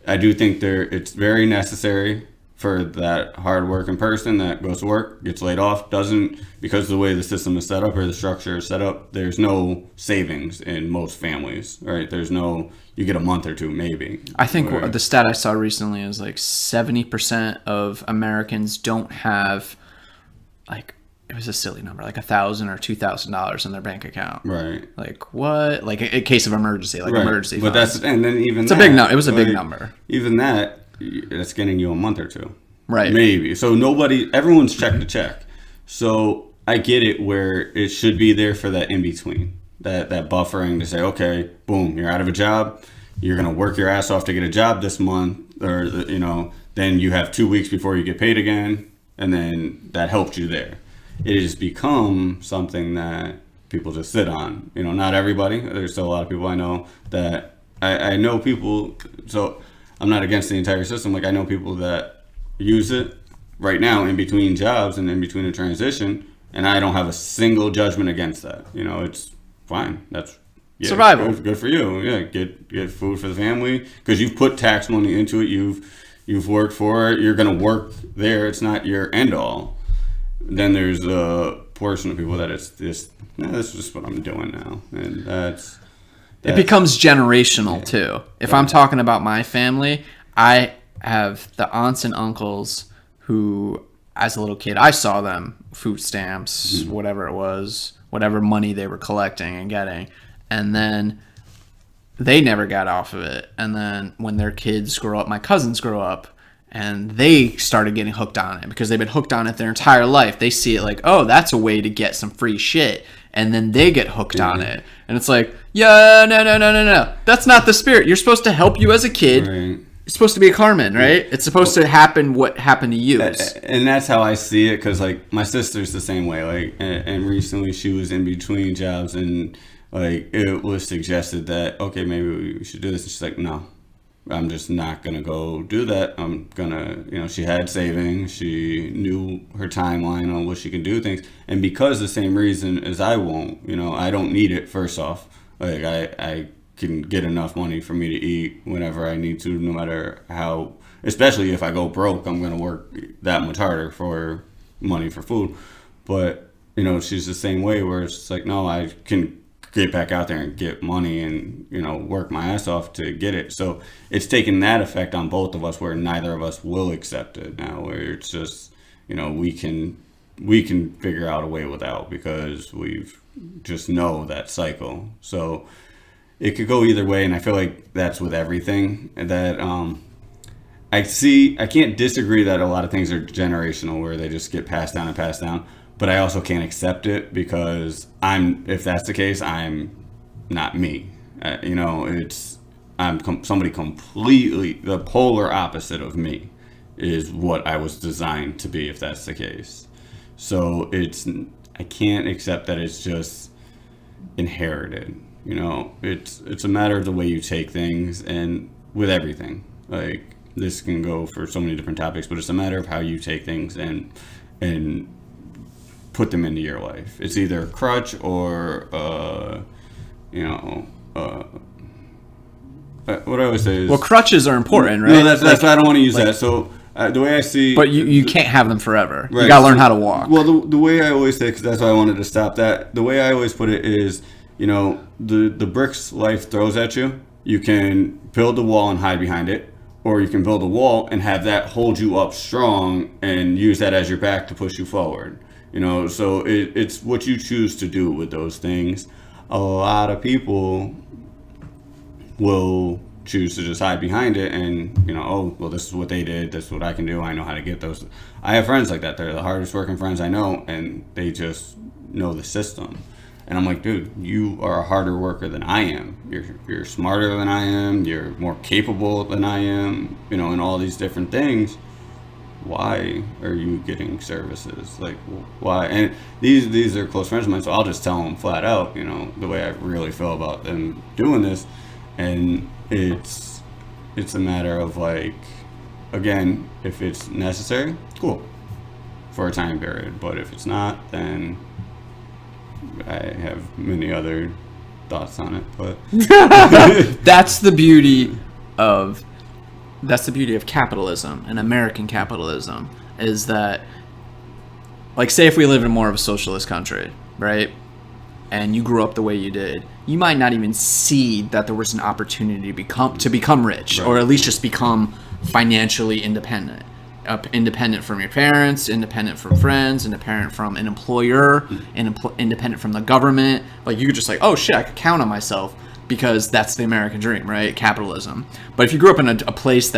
I do think it's very necessary for that hard-working person that goes to work, gets laid off, doesn't, because of the way the system is set up or the structure is set up, there's no savings in most families, right? There's no, you get a month or two maybe. I think the stat I saw recently is like 70% of Americans don't have, like, it was a silly number, like $1,000 or $2,000 in their bank account. Right. Like, what? Like, in case of emergency, like emergency funds. But that's, and then even it's a big number. It was a big number. Even that's getting you a month or two. Right. Maybe. So everyone's check to check. So I get it where it should be there for that in between, that buffering to say, okay, boom, you're out of a job. You're going to work your ass off to get a job this month, or, then you have 2 weeks before you get paid again. And then that helped you there. It has become something that people just sit on. Not everybody. There's still a lot of people I know that I know people. So I'm not against the entire system. Like, I know people that use it right now in between jobs and in between a transition, and I don't have a single judgment against that. It's fine. That's survival. Good for you. Yeah, get food for the family because you've put tax money into it. You've worked for it. You're gonna work there. It's not your end all. Then there's a portion of people that it's this is just what I'm doing now, and that's it becomes generational too. If I'm talking about my family, I have the aunts and uncles who, as a little kid, I saw them food stamps, whatever it was, whatever money they were collecting and getting, and then they never got off of it. And then when their kids grow up, my cousins grow up, and they started getting hooked on it because they've been hooked on it their entire life. They see it like, oh, that's a way to get some free shit. And then they get hooked on it. And it's like, yeah, no. That's not the spirit. You're supposed to help you as a kid. Right. It's supposed to be a Carmen, right? It's supposed to happen what happened to you. And that's how I see it, because, like, my sister's the same way. Like, and recently she was in between jobs, and, like, it was suggested that, okay, maybe we should do this. And she's like, no. I'm just not going to go do that. I'm going to, she had savings. She knew her timeline on what she can do things. And because the same reason as I won't, I don't need it, first off. Like, I can get enough money for me to eat whenever I need to, no matter how, especially if I go broke, I'm going to work that much harder for money for food. But, she's the same way where it's like, no, I can get back out there and get money and, work my ass off to get it. So it's taken that effect on both of us where neither of us will accept it now, where it's just, we can figure out a way without, because we've just know that cycle. So it could go either way. And I feel like that's with everything that, I can't disagree that a lot of things are generational where they just get passed down and passed down, but I also can't accept it because if that's the case, I'm not me. Somebody completely the polar opposite of me is what I was designed to be if that's the case. So I can't accept that it's just inherited. It's a matter of the way you take things, and with everything, like this can go for so many different topics, but it's a matter of how you take things and put them into your life. It's either a crutch or what I always say is, well, crutches are important, right? No, that's why I don't want to use that. So the way I see, but you can't have them forever. Right, you gotta learn how to walk. Well, the way I always say, because that's why I wanted to stop that. The way I always put it is, the bricks life throws at you. You can build the wall and hide behind it, or you can build a wall and have that hold you up strong and use that as your back to push you forward. So it's what you choose to do with those things. A lot of people will choose to just hide behind it and, oh, well, this is what they did. This is what I can do. I know how to get those. I have friends like that. They're the hardest working friends I know, and they just know the system. And I'm like, dude, you are a harder worker than I am. You're smarter than I am. You're more capable than I am, in all these different things. Why are you getting services? Like, why? And these are close friends of mine, so I'll just tell them flat out, the way I really feel about them doing this. And it's a matter of, like, again, if it's necessary, cool, for a time period. But if it's not, then I have many other thoughts on it. But that's the beauty of capitalism and American capitalism, is that, like, say if we live in more of a socialist country, right? And you grew up the way you did, you might not even see that there was an opportunity to become rich, right, or at least just become financially independent. Independent from your parents, independent from friends, independent from an employer, independent from the government. Like, you could just, like, oh shit, I could count on myself, because that's the American dream, right? Capitalism. But if you grew up in a place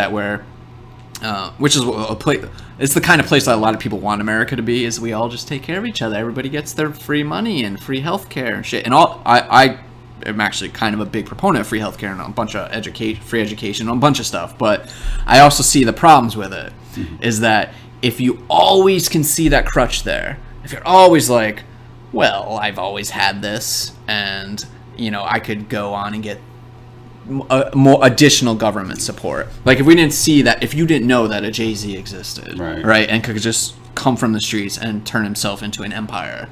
which is a place, it's the kind of place that a lot of people want America to be, is we all just take care of each other. Everybody gets their free money and free healthcare and shit. And I am actually kind of a big proponent of free healthcare and a bunch of free education, and a bunch of stuff. But I also see the problems with it, is that if you always can see that crutch there, if you're always like, well, I've always had this, and I could go on and get more additional government support. Like, if we didn't see that, if you didn't know that a Jay-Z existed, right, and could just come from the streets and turn himself into an empire,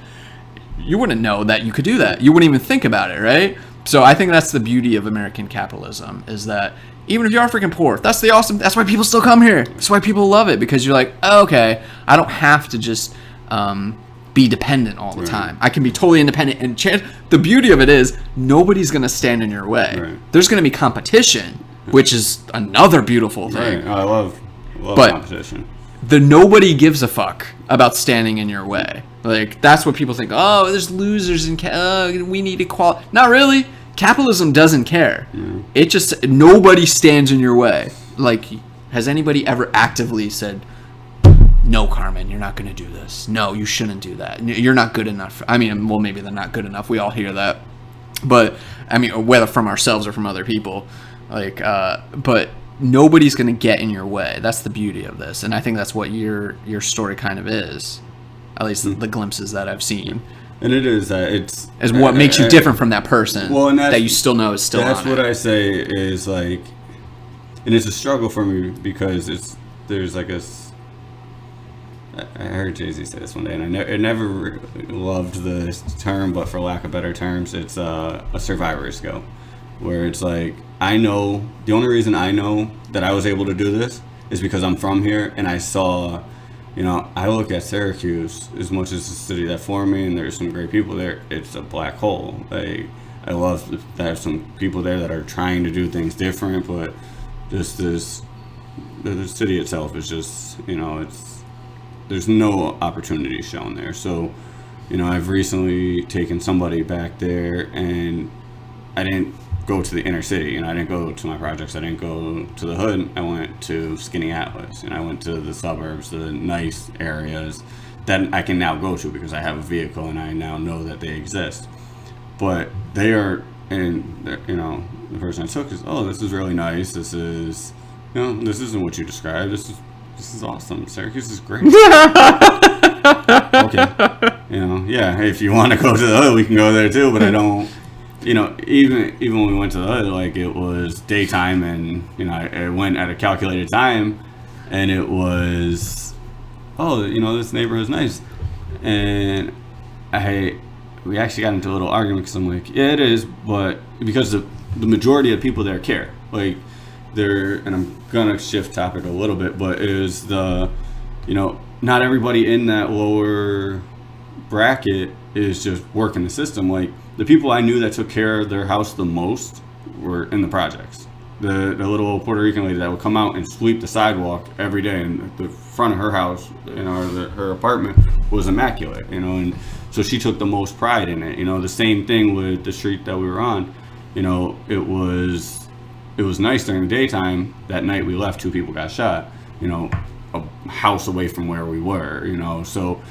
you wouldn't know that you could do that. You wouldn't even think about it, right? So I think that's the beauty of American capitalism, is that even if you are freaking poor, that's why people still come here. That's why people love it, because you're like, oh, okay, I don't have to just be dependent all the time. I can be totally independent, and the beauty of it is nobody's going to stand in your way. Right. There's going to be competition, which is another beautiful thing. Right. I love competition. Nobody gives a fuck about standing in your way. Like, that's what people think. Oh, there's losers and we need equality. Not really. Capitalism doesn't care. It just, nobody stands in your way. Like, has anybody ever actively said, no, Carmen, you're not going to do this. No, you shouldn't do that. You're not good enough. I mean, well, maybe they're not good enough. We all hear that. But, I mean, whether from ourselves or from other people. Like, but nobody's going to get in your way. That's the beauty of this. And I think that's what your story kind of is. At least the glimpses that I've seen. And it is that is what makes you different from that person, that you still know is still on it. That's what I say is, like, and it's a struggle for me, because there's like I heard Jay-Z say this one day, and I never loved the term, but for lack of better terms, it's a survivor's guilt, where it's like, I know, the only reason I know that I was able to do this is because I'm from here, and I saw, I look at Syracuse, as much as the city that formed me, and there's some great people there, it's a black hole. Like, I love that there's some people there that are trying to do things different, but just the city itself is just, there's no opportunity shown there. So, I've recently taken somebody back there, and I didn't go to the inner city. I didn't go to my projects. I didn't go to the hood. I went to Skinny Atlas, and I went to the suburbs, the nice areas that I can now go to because I have a vehicle and I now know that they exist. But they are, and the person I took is, oh, this is really nice. This is, this isn't what you described. This is awesome. Syracuse is great. Okay. Yeah, if you want to go to the hood, we can go there too, but I don't, even when we went to the hood, like, it was daytime, and, I went at a calculated time, and it was, oh, this neighborhood's nice. And we actually got into a little argument because I'm like, yeah, it is, but because the majority of people there care. Like, and I'm gonna shift topic a little bit, but it is not everybody in that lower bracket is just working the system. Like, the people I knew that took care of their house the most were in the projects. The little Puerto Rican lady that would come out and sweep the sidewalk every day, and the front of her house, her apartment was immaculate, and so she took the most pride in it. The same thing with the street that we were on. It was nice during the daytime. That night we left, 2 people got shot, a house away from where we were, so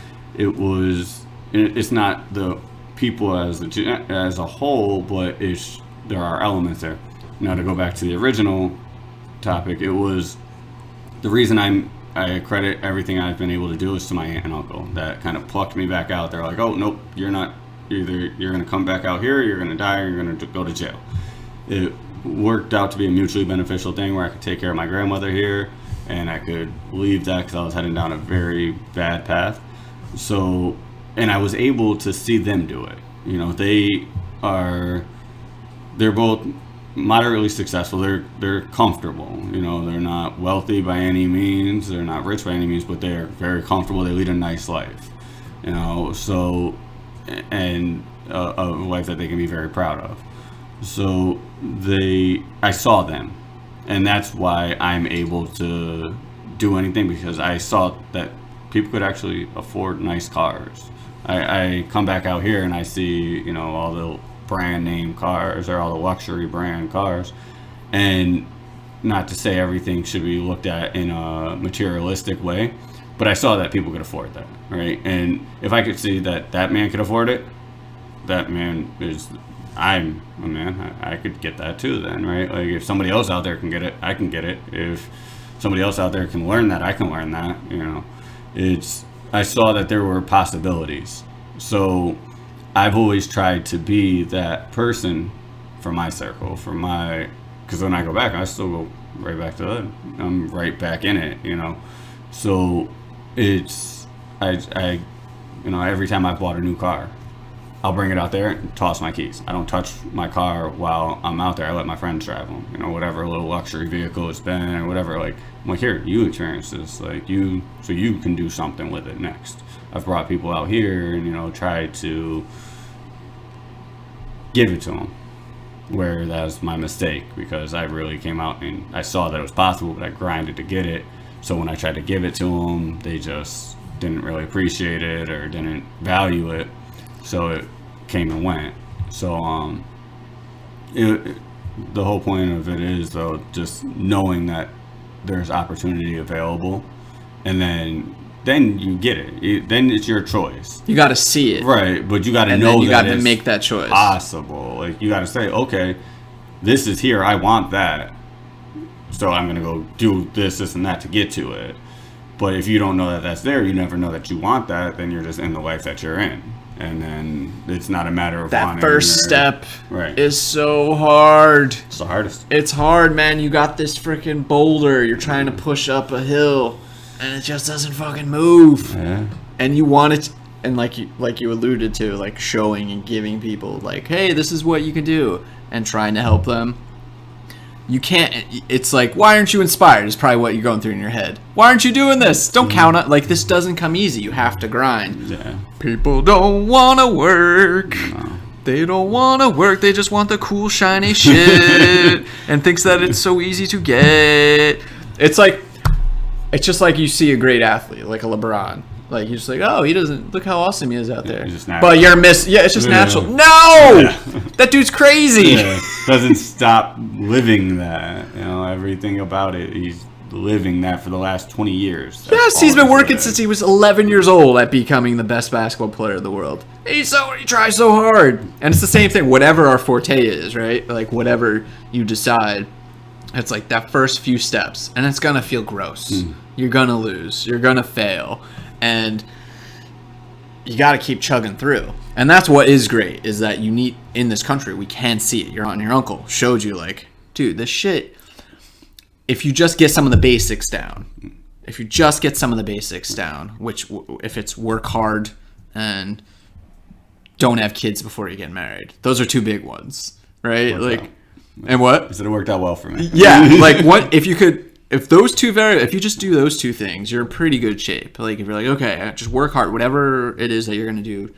it's not the people as a whole, but there are elements there. Now, to go back to the original topic, it was the reason I credit everything I've been able to do is to my aunt and uncle that kind of plucked me back out. They're like, oh, nope, you're not, either you're going to come back out here, you're going to die, or you're going to go to jail. It worked out to be a mutually beneficial thing where I could take care of my grandmother here, and I could leave that because I was heading down a very bad path. So, and I was able to see them do it. They're both moderately successful. They're comfortable. They're not wealthy by any means. They're not rich by any means, but they're very comfortable. They lead a nice life. So, and a life that they can be very proud of. So I saw them, and that's why I'm able to do anything, because I saw that people could actually afford nice cars. I come back out here and I see, all the brand name cars or all the luxury brand cars, and not to say everything should be looked at in a materialistic way, but I saw that people could afford that, right? And if I could see that man could afford it, I'm a man, I could get that too then, right? Like, if somebody else out there can get it, I can get it. If somebody else out there can learn that, I can learn that. I saw that there were possibilities. So I've always tried to be that person for my circle, because when I go back, I still go right back to that. I'm right back in it, So every time I've bought a new car, I'll bring it out there and toss my keys. I don't touch my car while I'm out there. I let my friends drive them. Whatever little luxury vehicle it's been or whatever. Like, I'm like, here, you experience this. So you can do something with it next. I've brought people out here and, tried to give it to them. Where that was my mistake, because I really came out and I saw that it was possible, but I grinded to get it. So when I tried to give it to them, they just didn't really appreciate it or didn't value it. So it came and went. So the whole point of it is, though, just knowing that there's opportunity available, and then you get it. Then it's your choice. You got to see it, right? But you got to know that you got to make that choice possible. Like, you got to say, okay, this is here. I want that, so I'm gonna go do this, and that to get to it. But if you don't know that that's there, you never know that you want that. Then you're just in the life that you're in. And then it's not a matter of that first step is so hard. It's the hardest. It's hard, man. You got this freaking boulder. You're trying to push up a hill, and it just doesn't fucking move. Yeah. And you want it, and like you alluded to, like, showing and giving people, like, hey, this is what you can do, and trying to help them. You can't. It's like, why aren't you inspired? Is probably what you're going through in your head. Why aren't you doing this? Don't count on, like, this doesn't come easy. You have to grind. Yeah. People don't want to work. No. They don't want to work. They just want the cool, shiny shit and thinks that it's so easy to get. It's just like you see a great athlete, like a LeBron. Like you're just like, oh, he doesn't look how awesome he is out there. It's just natural. But you're Yeah, it's just natural. No, that dude's crazy. Doesn't stop living that. Everything about it. He's living that for the last 20 years. Yes, he's been working since he was 11 years old at becoming the best basketball player in the world. He tries so hard. And it's the same thing, whatever our forte is, right? Like, whatever you decide, it's like that first few steps. And it's going to feel gross. You're going to lose. You're going to fail. And you got to keep chugging through. And that's what is great, is that you need, in this country, we can see it. Your aunt and your uncle showed you, like, dude, this shit... If you just get some of the basics down, which if it's work hard and don't have kids before you get married, those are two big ones, right? And what? Because it worked out well for me. Yeah, like what if you just do those two things, you're in pretty good shape. Like if you're like, okay, just work hard, whatever it is that you're gonna do,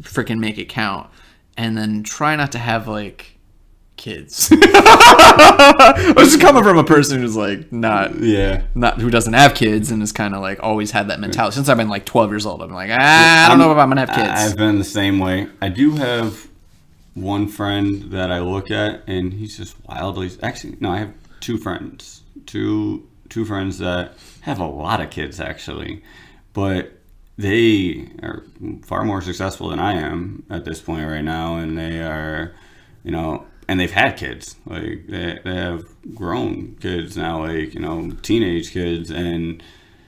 freaking make it count, and then try not to have like kids. I was just coming from a person who's like not who doesn't have kids and is kind of like always had that mentality since I've been like 12 years old. I'm like, I don't know if I'm gonna have kids. I've been the same way. I do have one friend that I look at and he's just wildly, actually no, I have two friends that have a lot of kids actually, but they are far more successful than I am at this point right now, and they are, and they've had kids. Like they have grown kids now, like, teenage kids. And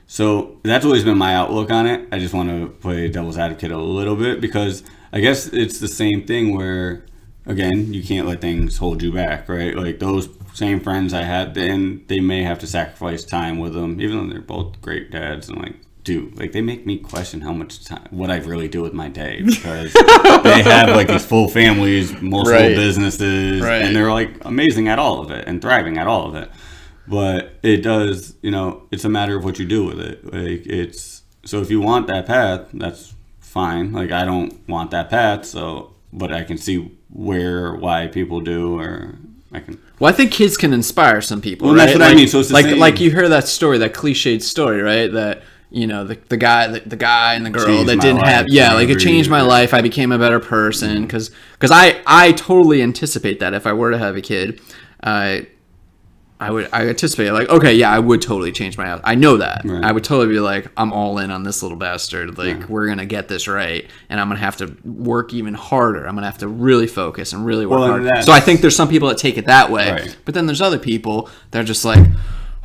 so that's always been my outlook on it. I just want to play devil's advocate a little bit because I guess it's the same thing where, again, you can't let things hold you back, right? Like those same friends I had then, they may have to sacrifice time with them, even though they're both great dads. And like, dude, like they make me question how much time, what I really do with my day, because they have like these full families, multiple businesses, and they're like amazing at all of it and thriving at all of it. But it does, it's a matter of what you do with it. Like so if you want that path, that's fine. Like I don't want that path, but I can see why people do, or I can. Well, I think kids can inspire some people. Well, right? That's what I mean. So it's like you hear that story, that cliched story, right? That the guy and the girl that didn't have, it changed my life. I became a better person because I totally anticipate that if I were to have a kid, I anticipate like, okay, yeah, I would totally change my life. I know that. Right. I would totally be like, I'm all in on this little bastard. Like we're going to get this right. And I'm going to have to work even harder. I'm going to have to really focus and really work hard. So I think there's some people that take it that way, right. But then there's other people that are just like,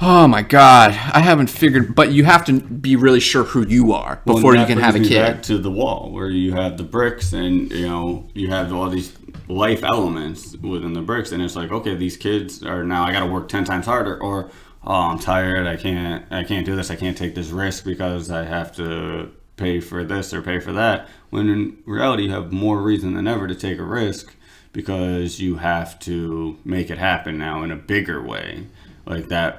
oh my God, I haven't figured. But you have to be really sure who you are before you can have a kid. Back to the wall where you have the bricks, and you have all these life elements within the bricks, and it's like, okay, these kids are now I got to work 10 times harder, or I'm tired, I can't do this, I can't take this risk because I have to pay for this or pay for that. When in reality, you have more reason than ever to take a risk because you have to make it happen now in a bigger way. Like that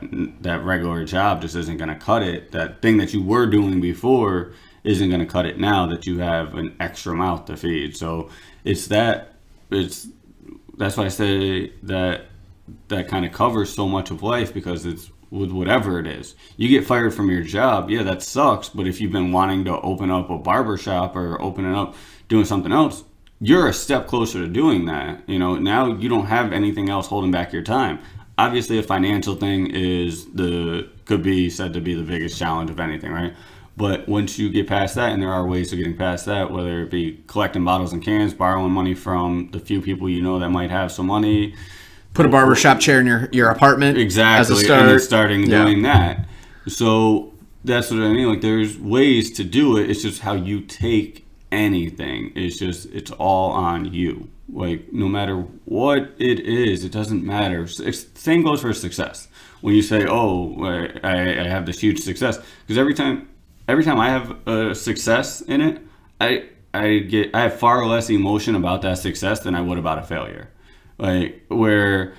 regular job just isn't going to cut it. That thing that you were doing before isn't going to cut it now that you have an extra mouth to feed. So that's why I say that kind of covers so much of life, because it's with whatever it is. You get fired from your job, yeah, that sucks. But if you've been wanting to open up a barber shop or opening up doing something else, you're a step closer to doing that. Now you don't have anything else holding back your time. Obviously, a financial thing could be said to be the biggest challenge of anything, right? But once you get past that, and there are ways of getting past that, whether it be collecting bottles and cans, borrowing money from the few people that might have some money. Put a barbershop chair in your apartment. Exactly, as a start. And then starting doing that. So that's what I mean. Like there's ways to do it. It's just how you take anything. It's all on you. Like no matter what it is, it doesn't matter. Same goes for success. When you say, "Oh, I have this huge success," because every time I have a success in it, I have far less emotion about that success than I would about a failure. Like where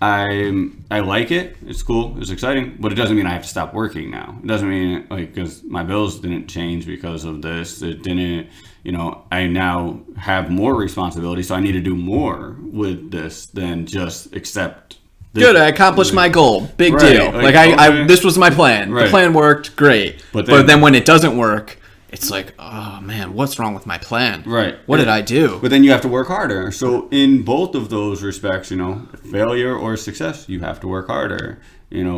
I like it, it's cool, it's exciting, but it doesn't mean I have to stop working now. It doesn't mean because my bills didn't change because of this. It didn't. I now have more responsibility, so I need to do more with this than just accept. Good, I accomplished my goal. Big deal. Like I this was my plan. Right. The plan worked, great. But then when it doesn't work, it's like, oh man, what's wrong with my plan? Right. What did I do? But then you have to work harder. So in both of those respects, failure or success, you have to work harder.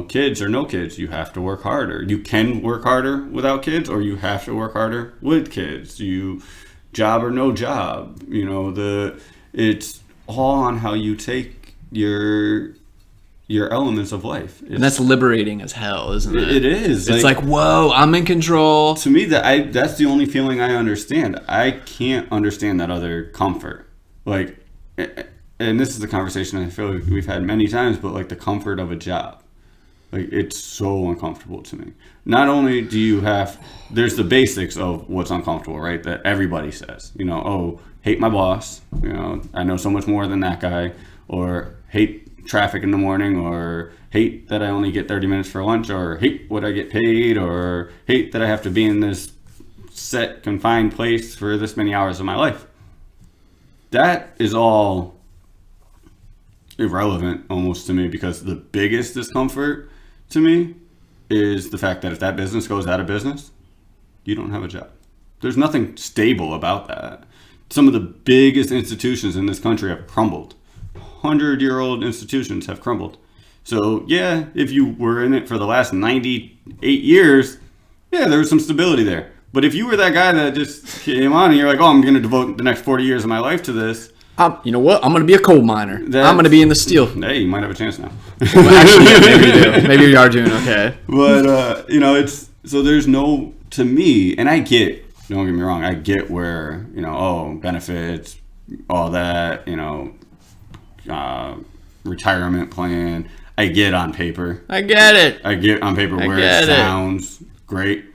Kids or no kids, you have to work harder. You can work harder without kids, or you have to work harder with kids. Job or no job. It's all on how you take your elements of life. And that's liberating as hell, isn't it? It is. It's like, whoa, I'm in control. To me, that's the only feeling I understand. I can't understand that other comfort. And this is a conversation I feel like we've had many times, but the comfort of a job. It's so uncomfortable to me. Not only do you there's the basics of what's uncomfortable, right? That everybody says, hate my boss. I know so much more than that guy, or hate traffic in the morning, or hate that I only get 30 minutes for lunch, or hate what I get paid, or hate that I have to be in this set confined place for this many hours of my life. That is all irrelevant almost to me, because the biggest discomfort to me is the fact that if that business goes out of business, you don't have a job. There's nothing stable about that. Some of the biggest institutions in this country have crumbled. 100-year-old institutions have crumbled. So yeah, if you were in it for the last 98 years, yeah, there was some stability there. But if you were that guy that just came on and you're like, I'm going to devote the next 40 years of my life to this. You know what? I'm going to be a coal miner. I'm going to be in the steel. Hey, you might have a chance now. Well, actually, yeah, maybe you do. Maybe you are doing okay. But, it's, so there's no, to me, and I get, don't get me wrong, I get where, benefits, all that, retirement plan. I get on paper. I get it. I get on paper where it sounds great,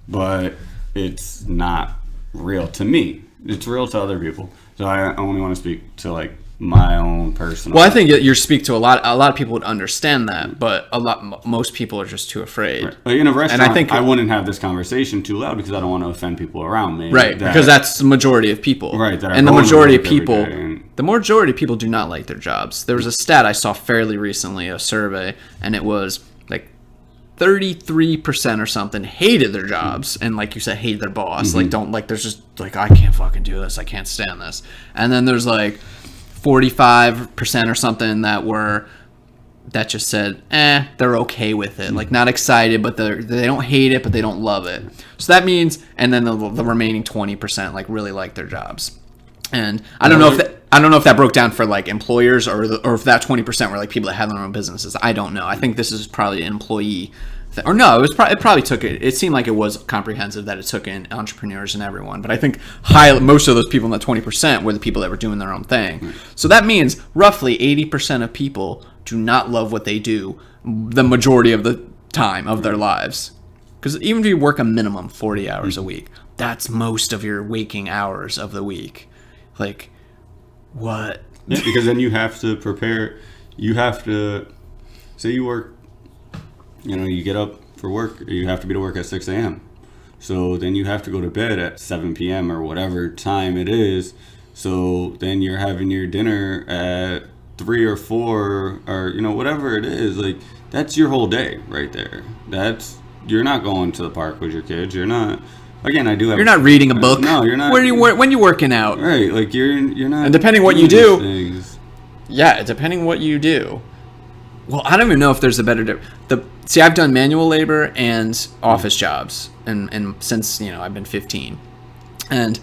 but it's not real to me. It's real to other people. So I only want to speak to my own personal. Well, I think you speak to a lot of people would understand that, but most people are just too afraid. Right. In a restaurant, and I think I wouldn't have this conversation too loud because I don't want to offend people around me. Right, because that's the majority of people. Right, and the majority of people do not like their jobs. There was a stat I saw fairly recently, a survey, and it was 33% or something hated their jobs, and like you said, hated their boss. Mm-hmm. There's just I can't fucking do this. I can't stand this. And then there's 45% or something that just said, they're okay with it. Not excited, but they don't hate it, but they don't love it. So that means, and then the remaining 20% really like their jobs. And I don't know if that broke down for employers or if that 20% were people that have their own businesses. I don't know. I think this is probably an employee or no, it probably took it. It seemed like it was comprehensive that it took in entrepreneurs and everyone. But I think most of those people in that 20% were the people that were doing their own thing. Right. So that means roughly 80% of people do not love what they do the majority of the time of their lives. Because even if you work a minimum 40 hours a week, that's most of your waking hours of the week. What? Yeah, because then you have to prepare. You have to say you work. You get up for work. You have to be to work at 6 a.m. So then you have to go to bed at 7 p.m. or whatever time it is. So then you're having your dinner at 3 or 4 or whatever it is. That's your whole day right there. You're not going to the park with your kids. You're not. Again, I do have. You're not reading a book. No, you're not. When you working out, right? You're not. And depending what you do, depending what you do. Well, I don't even know if there's a better. See, I've done manual labor and office jobs, and since I've been 15, and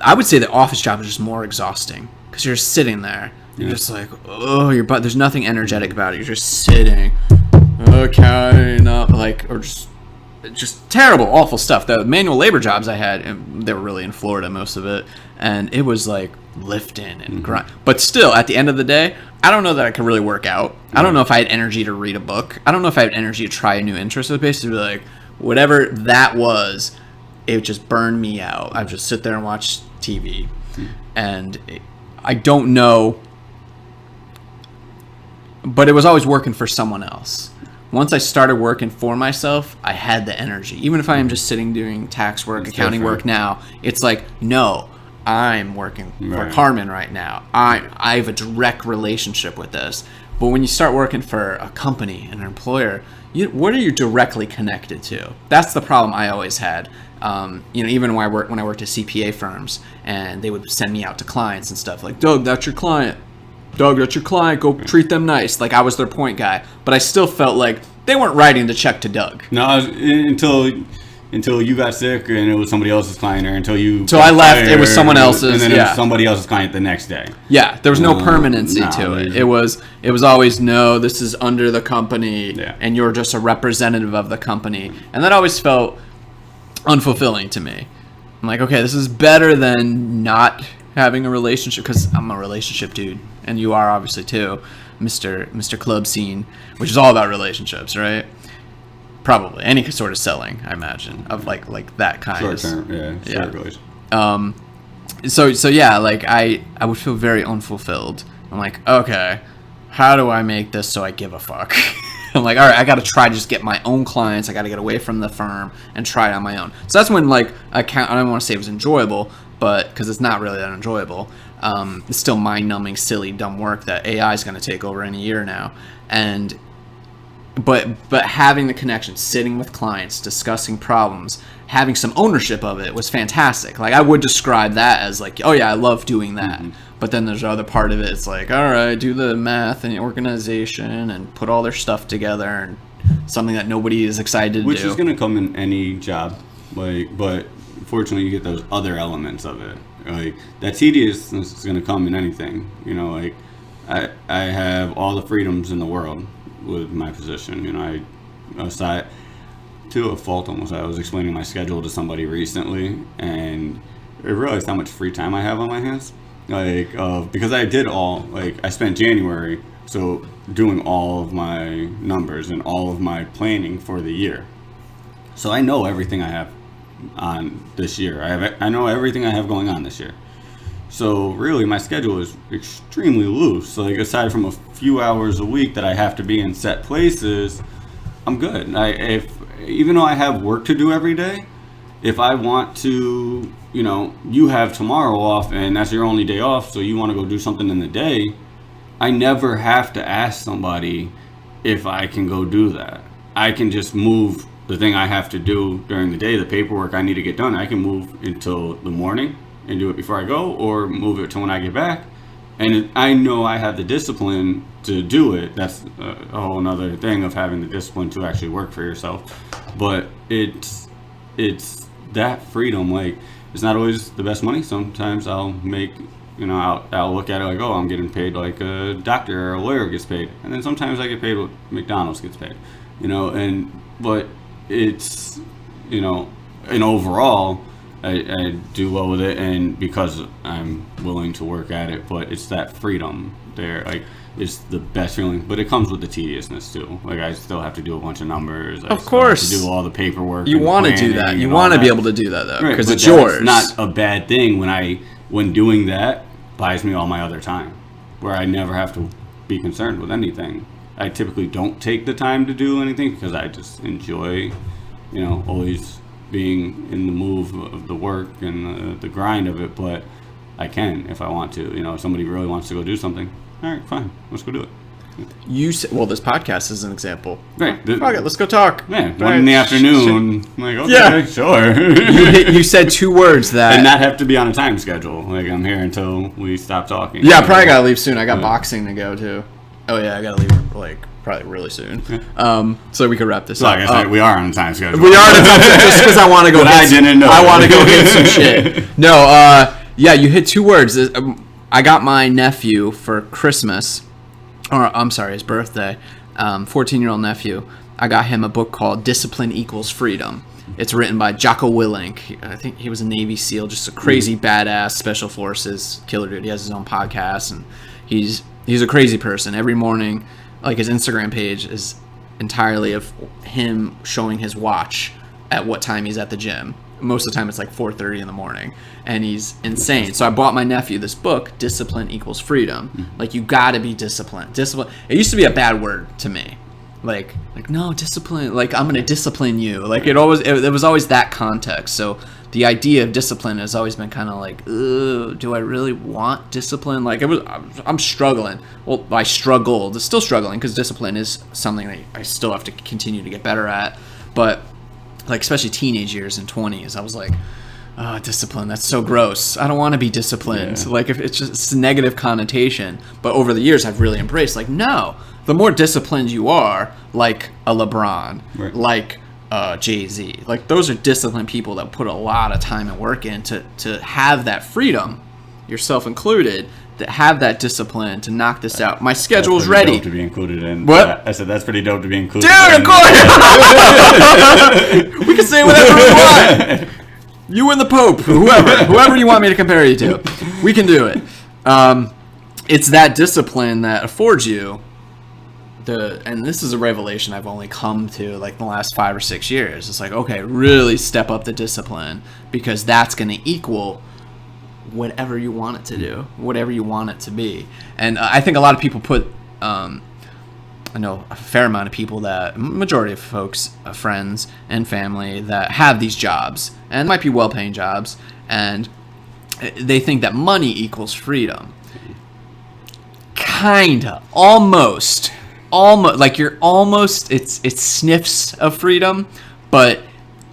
I would say the office job is just more exhausting because you're just sitting there. You're just your butt. There's nothing energetic about it. You're just sitting, okay, or just terrible, awful stuff. The manual labor jobs I had, and they were really in Florida, most of it, and it was lifting and grind. But still, at the end of the day, I don't know that I could really work out. I don't know if I had energy to read a book. I don't know if I had energy to try a new interest. It was basically whatever that was, it just burned me out. I'd just sit there and watch TV. And I don't know, but it was always working for someone else. Once I started working for myself, I had the energy. Even if I am just sitting doing tax work, accounting work now, it's no, I'm working for Carmen right now. I have a direct relationship with this. But when you start working for a company and an employer, what are you directly connected to? That's the problem I always had. Even when I worked at CPA firms, and they would send me out to clients and stuff like, Doug, that's your client. Doug, that's your client. Go treat them nice. Like I was their point guy, but I still felt like they weren't writing the check to Doug. No, until you got sick and it was somebody else's client, or until I left, it was someone else's, and then it was somebody else's client the next day. Yeah, there was no permanency to it. It was always, no, this is under the company, and you're just a representative of the company, and that always felt unfulfilling to me. I'm like, okay, this is better than not having a relationship, because I'm a relationship dude, and you are obviously too, Mr. Club Scene, which is all about relationships, right? Probably any sort of selling, I imagine, of like that kind of short term, So yeah, like I would feel very unfulfilled. I'm like, okay, how do I make this so I give a fuck? I'm like, all right, I got to try to just get my own clients. I got to get away from the firm and try it on my own. So that's when I don't want to say it was enjoyable, but because it's not really that enjoyable. It's still mind-numbing, silly, dumb work that AI is going to take over in a year now, But having the connection, sitting with clients, discussing problems, having some ownership of it was fantastic. Like I would describe that as like, oh yeah, I love doing that. Mm-hmm. But then there's the other part of it. It's like, all right, do the math and the organization and put all their stuff together, and something that nobody is excited to do. Which is going to come in any job, but fortunately you get those other elements of it. Like that tediousness is going to come in anything. Like I have all the freedoms in the world with my position. I aside to a fault almost, I was explaining my schedule to somebody recently, and I realized how much free time I have on my hands. Because I did I spent January doing all of my numbers and all of my planning for the year. So I know everything I have on this year. I know everything I have going on this year. So really, my schedule is extremely loose. So aside from a few hours a week that I have to be in set places, I'm good. Even though I have work to do every day, if I want to, you have tomorrow off and that's your only day off, so you want to go do something in the day, I never have to ask somebody if I can go do that. I can just move the thing I have to do during the day, the paperwork I need to get done. I can move until the morning and do it before I go, or move it to when I get back. And I know I have the discipline to do it. That's a whole nother thing of having the discipline to actually work for yourself. But it's that freedom. It's not always the best money. Sometimes I'll make, I'll look at it like, oh, I'm getting paid like a doctor or a lawyer gets paid. And then sometimes I get paid what McDonald's gets paid, but it's, and overall, I do well with it, and because I'm willing to work at it. But it's that freedom there, it's the best feeling. But it comes with the tediousness too. I still have to do a bunch of numbers. Of course, have to do all the paperwork. You want to do that. You want to be able to do that though, because right, it's yours. It's not a bad thing when doing that buys me all my other time, where I never have to be concerned with anything. I typically don't take the time to do anything because I just enjoy, always being in the move of the work and the grind of it. But I can if I want to. If somebody really wants to go do something, all right, fine, let's go do it. You said, well, this podcast is an example. Right. Fuck it, let's go talk. Yeah, one in the afternoon. I'm like, okay, sure. you said two words that... And not have to be on a time schedule. I'm here until we stop talking. Yeah, I probably got to leave soon. I got boxing to go to. Oh, yeah, I got to leave, probably really soon. So we could wrap this up. Like I said, we are on a time schedule. We are on a time schedule just because I want to go I didn't know. I want to go hit some shit. No, yeah, you hit two words. I got my nephew for Christmas... Or I'm sorry, his birthday, 14-year-old nephew. I got him a book called Discipline Equals Freedom. It's written by Jocko Willink. I think he was a Navy SEAL, just a crazy badass special forces killer dude. He has his own podcast, and he's a crazy person. Every morning, his Instagram page is entirely of him showing his watch at what time he's at the gym. Most of the time it's 4:30 in the morning, and he's insane. So I bought my nephew this book, Discipline Equals Freedom. You gotta be disciplined. Discipline. It used to be a bad word to me. No, discipline. I'm gonna discipline you. It was always that context. So the idea of discipline has always been kind of like, ugh, do I really want discipline? Like I'm struggling. Well, I struggled, still struggling, because discipline is something that I still have to continue to get better at. But like especially teenage years and 20s, I was like, oh, discipline, that's so gross. I don't want to be disciplined. Yeah. Like if it's a negative connotation. But over the years, I've really embraced, like, no, the more disciplined you are, like a LeBron, right. like Jay-Z, like those are disciplined people that put a lot of time and work in to have that freedom, yourself included, that have that discipline to knock this out. My schedule's ready. Dope to be included in. What? I said that's pretty dope to be included Dude, in. of course! We can say whatever we want. You and the Pope, whoever you want me to compare you to, we can do it. It's that discipline that affords you and this is a revelation I've only come to like the last 5 or 6 years. It's like, okay, really step up the discipline, because that's going to equal whatever you want it to do, whatever you want it to be. And I think a lot of people put, I know a fair amount of people majority of folks, friends and family that have these jobs, and might be well-paying jobs, and they think that money equals freedom. Kinda, almost, like you're almost, it's sniffs of freedom, but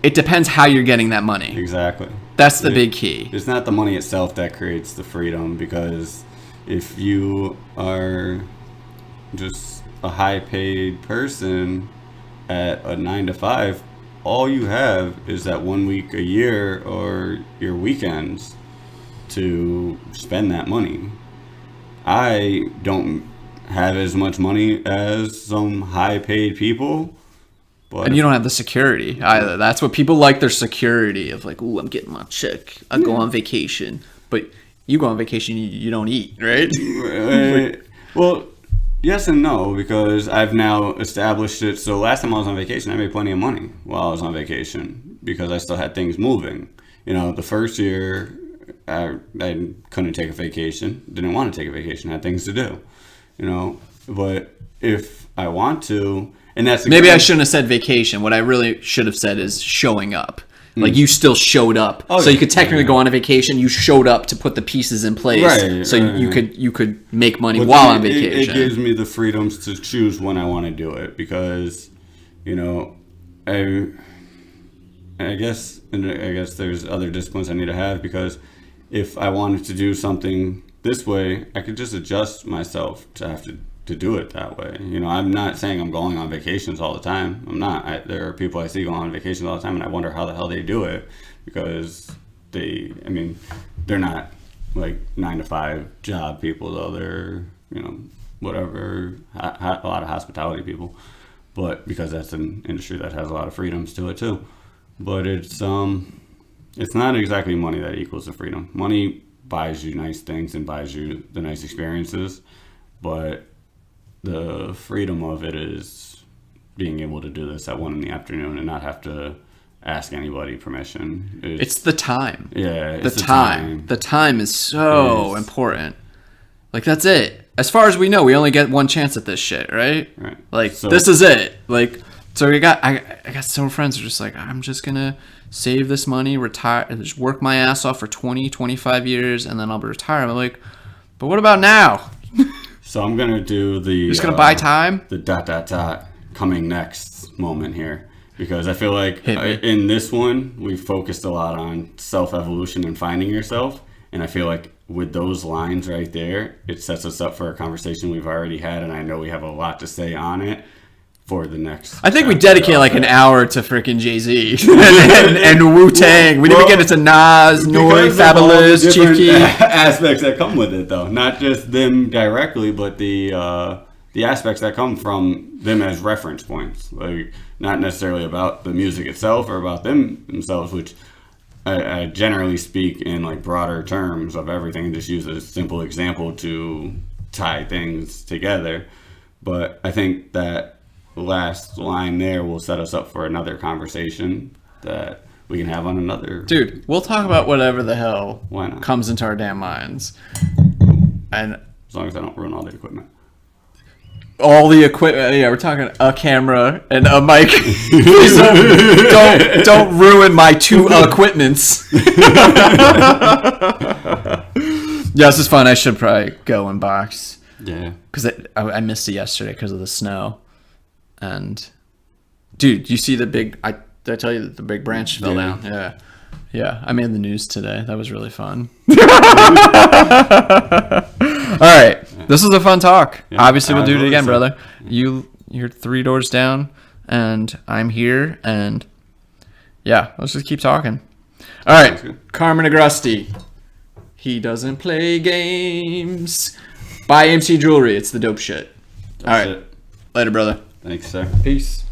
it depends how you're getting that money. Exactly. That's the big key. It's not the money itself that creates the freedom, because if you are just a high-paid person at a 9 to 5, all you have is that 1 week a year or your weekends to spend that money. I don't have as much money as some high-paid people. But and you don't have the security either. That's what people like, their security of like, ooh, I'm getting my check. I go on vacation. But you go on vacation, you don't eat, right? Well, yes and no, because I've now established it. So last time I was on vacation, I made plenty of money while I was on vacation because I still had things moving. You know, the first year I couldn't take a vacation, didn't want to take a vacation, had things to do. You know, but if I want to, and that's maybe I shouldn't have said vacation. What I really should have said is showing up. Like you still showed up, so you could technically go on a vacation. You showed up to put the pieces in place, you could make money while on vacation. It gives me the freedoms to choose when I want to do it, because, you know, I guess there's other disciplines I need to have, because if I wanted to do something this way, I could just adjust myself to have to do it that way. You know, I'm not saying I'm going on vacations all the time. I'm not. There are people I see going on vacations all the time, and I wonder how the hell they do it, because they're not like 9 to 5 job people, though. They're, you know, whatever, a lot of hospitality people, but because that's an industry that has a lot of freedoms to it too. But it's not exactly money that equals the freedom. Money buys you nice things and buys you the nice experiences, but the freedom of it is being able to do this at 1 PM and not have to ask anybody permission. It's the time. Yeah, it's the time. The time is so important. Like, that's it. As far as we know, we only get one chance at this shit, right? Right. Like, so, this is it. Like, so I got several friends who are just like, I'm just gonna save this money, retire, and just work my ass off for 20, 25 years, and then I'll be retired. I'm like, but what about now? So I'm gonna do the. You're just gonna buy time. The ... coming next moment here, because I feel like in this one we focused a lot on self-evolution and finding yourself, and I feel like with those lines right there, it sets us up for a conversation we've already had, and I know we have a lot to say on it for the next. I think we dedicate like an hour to freaking Jay-Z and Wu-Tang. We didn't get into Nas, Nori, Fabulous, Chief Keef. Aspects that come with it, though, not just them directly, but the aspects that come from them as reference points. Like, not necessarily about the music itself or about themselves, which I generally speak in like broader terms of everything. Just use a simple example to tie things together. But I think that last line there will set us up for another conversation that we can have on another. Dude, we'll talk about whatever the hell Why not? Comes into our damn minds. And as long as I don't ruin all the equipment. all the equipment. Yeah, we're talking a camera and a mic. Please don't ruin my 2 equipments. Yeah, this is fun. I should probably go and box. Yeah. Because I missed it yesterday because of the snow. And, dude, you see the big... Did I tell you that the big branch fell down? Yeah. Yeah, I made the news today. That was really fun. All right. This was a fun talk. Yeah, obviously, we'll do it again, brother. You're 3 doors down, and I'm here. And, yeah, let's just keep talking. All right. Carmen Agrusti. He doesn't play games. Buy AMC Jewelry. It's the dope shit. All right. Later, brother. Thanks, sir. Peace.